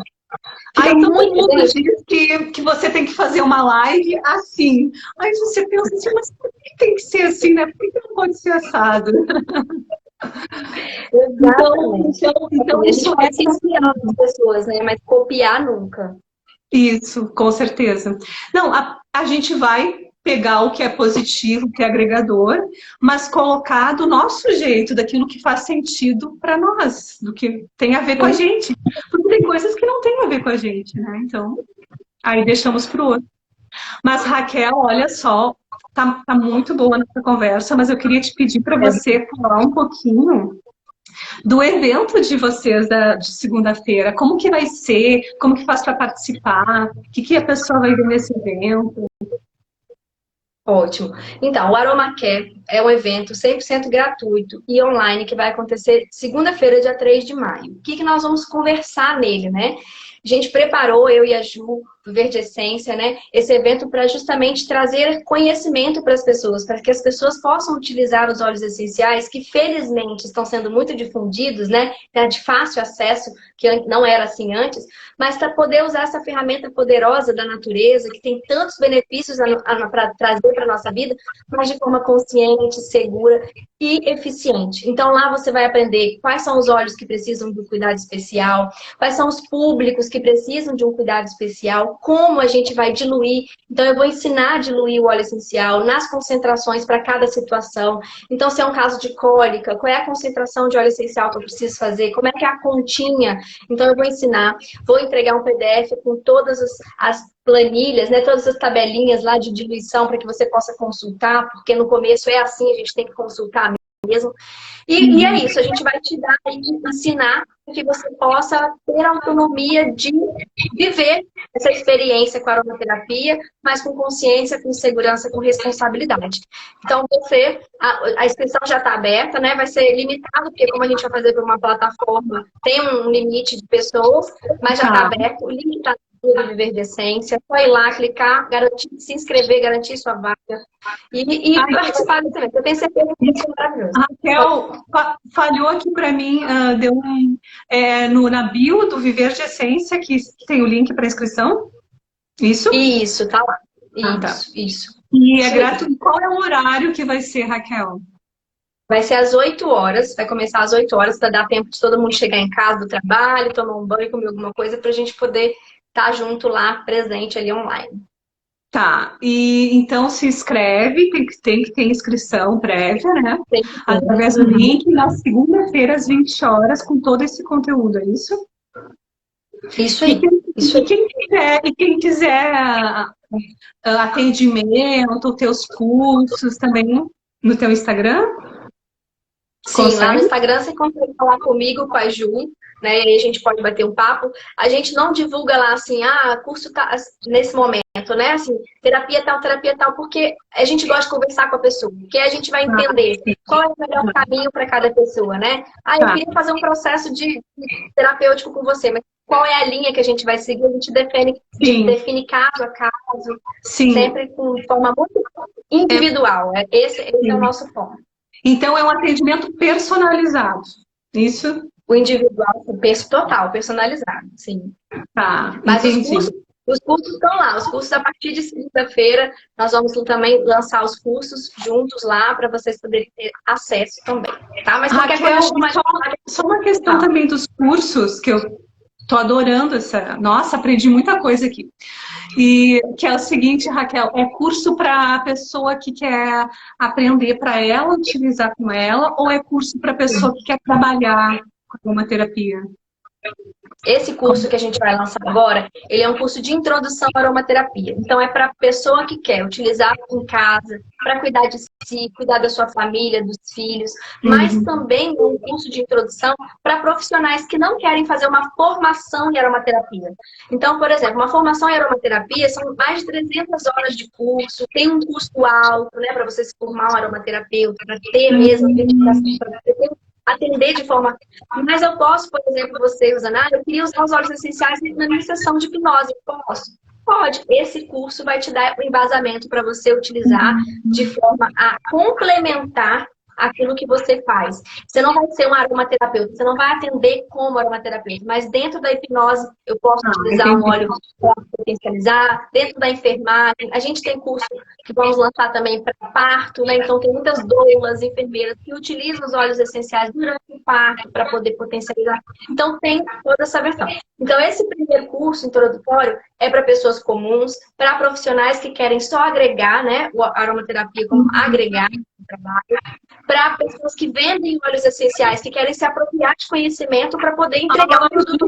Aí todo mundo diz que você tem que fazer uma live assim. Aí você pensa assim, mas por que tem que ser assim, né? Por que não pode ser assado? Então a gente pode se inspirar nas pessoas, né? Mas copiar nunca. Isso, com certeza. Não, a gente vai pegar o que é positivo, o que é agregador, mas colocar do nosso jeito, daquilo que faz sentido para nós, do que tem a ver com a gente. Porque tem coisas que não tem a ver com a gente, né? Então, aí deixamos para o outro. Mas, Raquel, olha só, tá muito boa nossa conversa, mas eu queria te pedir para você falar um pouquinho do evento de vocês de segunda-feira. Como que vai ser? Como que faz para participar? O que a pessoa vai ver nesse evento? Ótimo. Então, o AromaCare é um evento 100% gratuito e online que vai acontecer segunda-feira, dia 3 de maio. O que nós vamos conversar nele, né? A gente preparou, eu e a Ju, do Verde Essência, né, esse evento para justamente trazer conhecimento para as pessoas, para que as pessoas possam utilizar os óleos essenciais, que felizmente estão sendo muito difundidos, né, de fácil acesso, que não era assim antes, mas para poder usar essa ferramenta poderosa da natureza, que tem tantos benefícios para trazer para a nossa vida, mas de forma consciente, segura e eficiente. Então lá você vai aprender quais são os óleos que precisam de um cuidado especial, quais são os públicos que precisam de um cuidado especial, como a gente vai diluir. Então eu vou ensinar a diluir o óleo essencial nas concentrações para cada situação. Então se é um caso de cólica, qual é a concentração de óleo essencial que eu preciso fazer, como é que é a continha. Então eu vou ensinar, vou entregar um PDF com todas as planilhas, né, todas as tabelinhas lá de diluição para que você possa consultar, porque no começo é assim, a gente tem que consultar mesmo. E é isso, a gente vai te dar e ensinar que você possa ter autonomia de viver essa experiência com a aromaterapia, mas com consciência, com segurança, com responsabilidade. Então, a inscrição já está aberta, né? Vai ser limitado, porque como a gente vai fazer por uma plataforma, tem um limite de pessoas, mas já está aberto, o link está do Viver de Essência, só ir lá, clicar, se inscrever, garantir sua vaga e participar desse evento. Eu tenho certeza que isso é maravilhoso. Raquel, falhou aqui para mim, deu na bio do Viver de Essência, que tem o link para inscrição? Isso? Isso, tá lá. Isso. E é gratuito. Qual é o horário que vai ser, Raquel? Vai ser às 8 horas, vai começar às 8 horas, para dar tempo de todo mundo chegar em casa do trabalho, tomar um banho, comer alguma coisa, para a gente poder estar junto lá, presente ali online. Tá, e então se inscreve, tem que ter inscrição prévia, né? Através do link, na segunda-feira, às 20 horas, com todo esse conteúdo, é isso? Isso aí. E quem quiser atendimento, teus cursos também no teu Instagram? Sim, lá no Instagram você consegue falar comigo, com a Ju, né? E aí a gente pode bater um papo. A gente não divulga lá assim, curso tá nesse momento, né? Assim, terapia tal, porque a gente gosta de conversar com a pessoa, porque a gente vai entender qual é o melhor caminho para cada pessoa, né? Eu queria fazer um processo de terapêutico com você, mas qual é a linha que a gente vai seguir? A gente define caso a caso, sempre de forma muito individual. Esse é o nosso ponto. Então, é um atendimento personalizado. Isso? O individual, o preço total, personalizado, sim. Tá, Mas entendi. os cursos estão lá. Os cursos, a partir de segunda-feira, nós vamos também lançar os cursos juntos lá para vocês poderem ter acesso também, tá? Mas qualquer coisa, Raquel, chama só uma questão a gente. também dos cursos, que eu tô adorando essa. Nossa, aprendi muita coisa aqui. E que é o seguinte, Raquel, é curso para a pessoa que quer aprender para ela, utilizar com ela, ou é curso para a pessoa que quer trabalhar com uma terapia? Esse curso que a gente vai lançar agora, ele é um curso de introdução à aromaterapia. Então, é para a pessoa que quer utilizar em casa, para cuidar de si, cuidar da sua família, dos filhos, mas Uhum. também é um curso de introdução para profissionais que não querem fazer uma formação em aromaterapia. Então, por exemplo, uma formação em aromaterapia são mais de 300 horas de curso, tem um custo alto, né, para você se formar um aromaterapeuta, para ter mesmo a certificação, Uhum. para você atender de forma. Mas eu posso, por exemplo, você usando, eu queria usar os óleos essenciais na minha sessão de hipnose. Eu posso? Pode. Esse curso vai te dar o embasamento para você utilizar de forma a complementar aquilo que você faz. Você não vai ser um aromaterapeuta, você não vai atender como aromaterapeuta, mas dentro da hipnose eu posso Ah, utilizar um entendi. óleo para potencializar, dentro da enfermagem, a gente tem curso que vamos lançar também para parto, né? Então tem muitas doulas, enfermeiras que utilizam os óleos essenciais durante o parto para poder potencializar. Então tem toda essa versão. Então esse primeiro curso introdutório é para pessoas comuns, para profissionais que querem só agregar, né, a aromaterapia como agregar no trabalho, para pessoas que vendem óleos essenciais, que querem se apropriar de conhecimento para poder entregar Ah, o produto.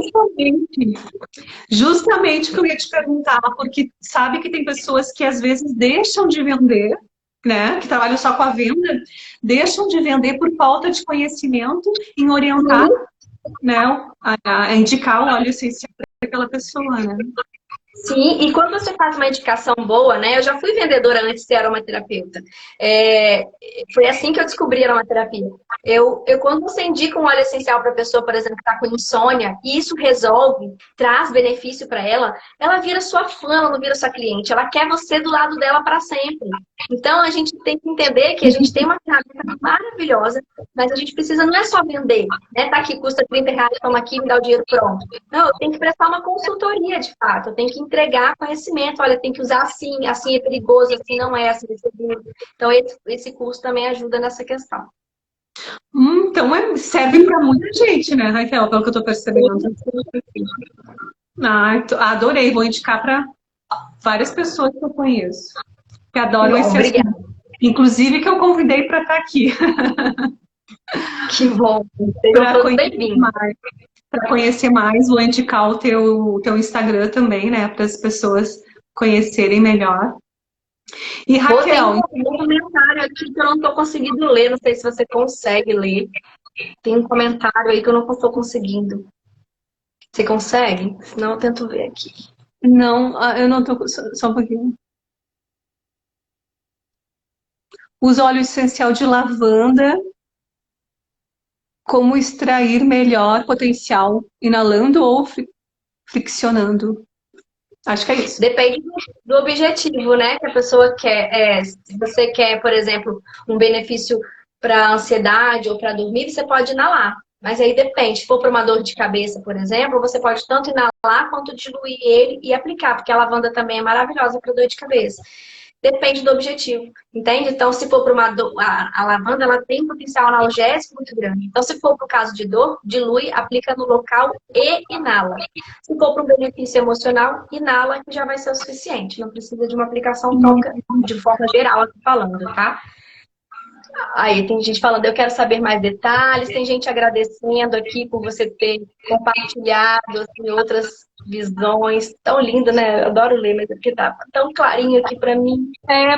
justamente o que eu ia te perguntar, porque sabe que tem pessoas que às vezes deixam de vender, né, que trabalham só com a venda, deixam de vender por falta de conhecimento em orientar, né, a indicar o óleo essencial para aquela pessoa, né? Sim, e quando você faz uma indicação boa, né? Eu já fui vendedora antes de ser aromaterapeuta. Foi assim que eu descobri a aromaterapia. Quando você indica um óleo essencial para a pessoa, por exemplo, que está com insônia, e isso resolve, traz benefício para ela vira sua fã, ela não vira sua cliente. Ela quer você do lado dela para sempre. Então, a gente tem que entender que a gente tem uma ferramenta maravilhosa, mas a gente precisa não é só vender, né? Tá aqui, custa R$ 30, toma aqui, me dá o dinheiro pronto. Não, eu tenho que prestar uma consultoria de fato, eu tenho que entregar conhecimento, olha, tem que usar assim, assim é perigoso, assim não é, assim é seguro. Então, esse curso também ajuda nessa questão. Então serve para muita gente, né, Raquel, pelo que eu estou percebendo. Adorei, vou indicar para várias pessoas que eu conheço, que Que adoram bom, esse obrigada. assunto. Inclusive que eu convidei para estar aqui, Que bom. Sejam para todos conhecer bem-vindos. mais. Para conhecer mais, vou indicar o teu Instagram também, né, para as pessoas conhecerem melhor. E Tem Raquel, um comentário aqui que eu não estou conseguindo ler, não sei se você consegue ler. Tem um comentário aí que eu não estou conseguindo. Você consegue? Senão eu tento ver aqui. não, eu não tô só um pouquinho. Usa óleo essencial de lavanda. Como extrair melhor potencial, inalando ou friccionando? Acho que é isso. Depende do objetivo, né? Que a pessoa quer. Se você quer, por exemplo, um benefício para ansiedade ou para dormir, você pode inalar. Mas aí depende. Se for para uma dor de cabeça, por exemplo, você pode tanto inalar quanto diluir ele e aplicar, porque a lavanda também é maravilhosa para dor de cabeça. Depende do objetivo, entende? Então, se for para uma dor, a lavanda, ela tem um potencial analgésico muito grande. Então, se for para o caso de dor, dilui, aplica no local e inala. Se for para um benefício emocional, inala, que já vai ser o suficiente. Não precisa de uma aplicação tópica de forma geral aqui falando, tá? Aí tem gente falando, eu quero saber mais detalhes, tem gente agradecendo aqui por você ter compartilhado assim, outras visões. Tão lindo, né? Eu adoro ler, mas é porque tá tão clarinho aqui para mim.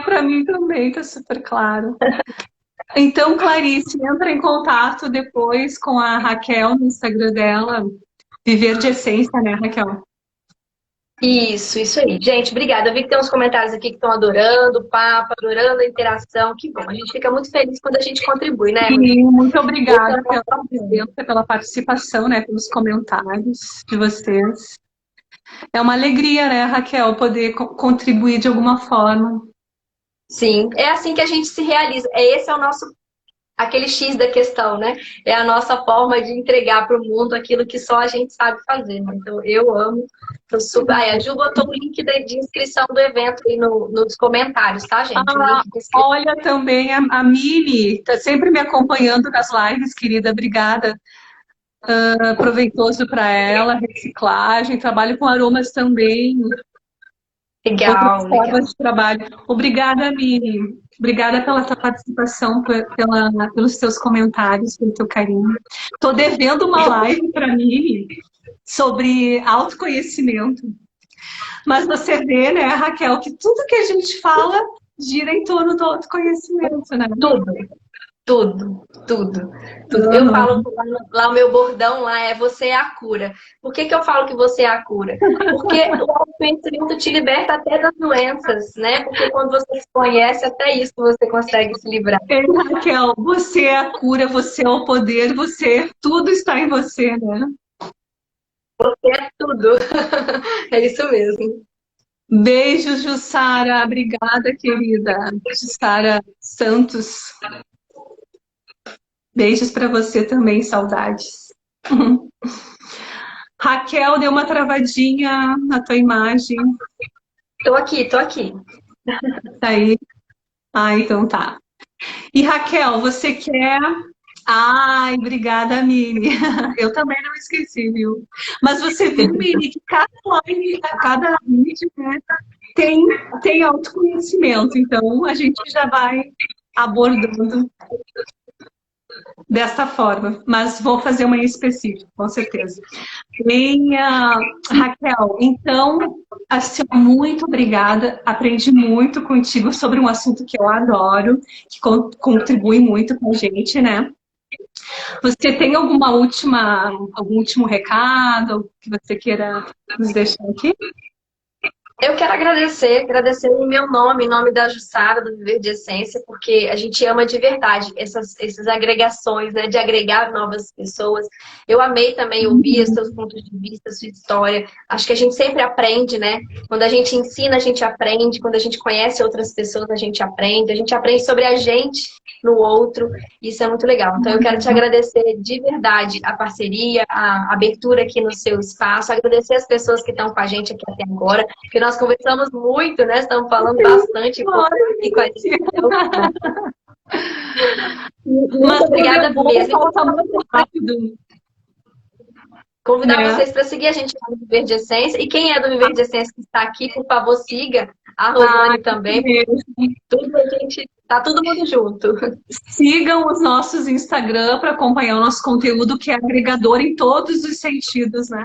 Para mim também, tá super claro. Então, Clarice, entra em contato depois com a Raquel no Instagram dela. Viver de Essência, né, Raquel? Isso aí. Gente, obrigada. Eu vi que tem uns comentários aqui que estão adorando o papo, adorando a interação. Que bom. A gente fica muito feliz quando a gente contribui, né, Rodrigo? Sim, muito Esse é obrigada o nosso pela papel. presença, pela participação, né, pelos comentários de vocês. É uma alegria, né, Raquel, poder contribuir de alguma forma. Sim, é assim que a gente se realiza. Esse é o nosso aquele X da questão, né? É a nossa forma de entregar para o mundo aquilo que só a gente sabe fazer, né? Então, eu amo. Eu super... a Ju botou o link de inscrição do evento aí nos comentários, tá, gente? O Ah, link de inscrição. olha também a Mili, está sempre me acompanhando nas lives, querida, obrigada. Proveitoso para ela, reciclagem, trabalho com aromas também, outras Legal, legal. formas de trabalho. Obrigada, Mili. Obrigada pela tua participação, pelos teus comentários, pelo teu carinho. Estou devendo uma live para Mili sobre autoconhecimento. Mas você vê, né, Raquel, que tudo que a gente fala gira em torno do autoconhecimento, né? Tudo, tudo, tudo, tudo. Eu falo Uhum. lá, o meu bordão lá é você é a cura. Por que que eu falo que você é a cura? Porque o autoconhecimento te liberta até das doenças, né? Porque quando você se conhece, até isso você consegue se livrar. Ei, Raquel, você é a cura, você é o poder, tudo está em você, né? Você é tudo. É isso mesmo. Beijos, Jussara. Obrigada, querida. Jussara Santos. Beijos para você também, saudades. Raquel, deu uma travadinha na tua imagem. Tô aqui, tô aqui. Tá aí? Ah, então tá. E Raquel, você quer. Ai, obrigada, Mili. Eu também não esqueci, viu? Mas você viu, Mili, que cada live, cada vídeo, né, tem, tem autoconhecimento. Então, a gente já vai abordando desta forma. Mas vou fazer uma em específico, com certeza. Bem, Raquel, então, assim, muito obrigada. Aprendi muito contigo sobre um assunto que eu adoro, que contribui muito com a gente, né? Você tem algum último recado que você queira nos deixar aqui? Eu quero agradecer em meu nome, em nome da Jussara, do Viver de Essência, porque a gente ama de verdade essas agregações, né, de agregar novas pessoas. Eu amei também ouvir os seus pontos de vista, a sua história. Acho que a gente sempre aprende, né? Quando a gente ensina, a gente aprende. Quando a gente conhece outras pessoas, a gente aprende. A gente aprende sobre a gente no outro. Isso é muito legal. Então, eu quero te agradecer de verdade a parceria, a abertura aqui no seu espaço, agradecer as pessoas que estão com a gente aqui até agora, porque nós conversamos muito, né? Estamos falando bastante aqui com a gente. Muito Mas quando obrigada é bom, mesmo. passa muito rápido, Convidar né? vocês para seguir a gente no Viver de Essência. E quem é do Viver de Essência que está aqui, por favor, siga a Ah, Rosane também. mesmo. Tudo a gente, tá todo mundo junto. Sigam os nossos Instagram para acompanhar o nosso conteúdo, que é agregador em todos os sentidos, né?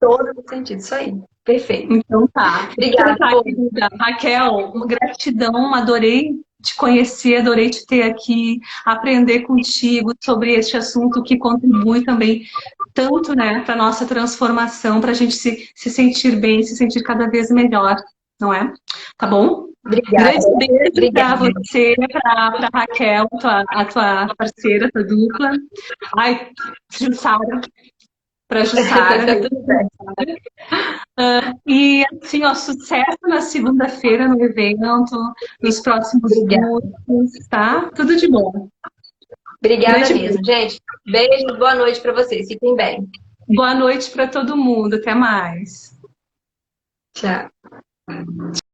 Todo o sentido, isso aí. Perfeito. Então tá. Então Obrigada, tá, Rô. querida. Raquel, uma gratidão, adorei te conhecer, adorei te ter aqui, aprender contigo sobre este assunto que contribui também tanto, né, para nossa transformação, para a gente se sentir bem, se sentir cada vez melhor, não é? Tá bom? Obrigada. Grande beijo para Obrigada. você, para Raquel, a tua parceira, tua dupla. Ai, Jussara, para Jussara. Tá tudo bem. E assim, ó, sucesso na segunda-feira no evento, nos próximos Obrigada. cursos, tá? Tudo de bom. Obrigada Grande mesmo, beijo. gente. Beijo, boa noite para vocês. Fiquem bem. Boa noite para todo mundo. Até mais. Tchau.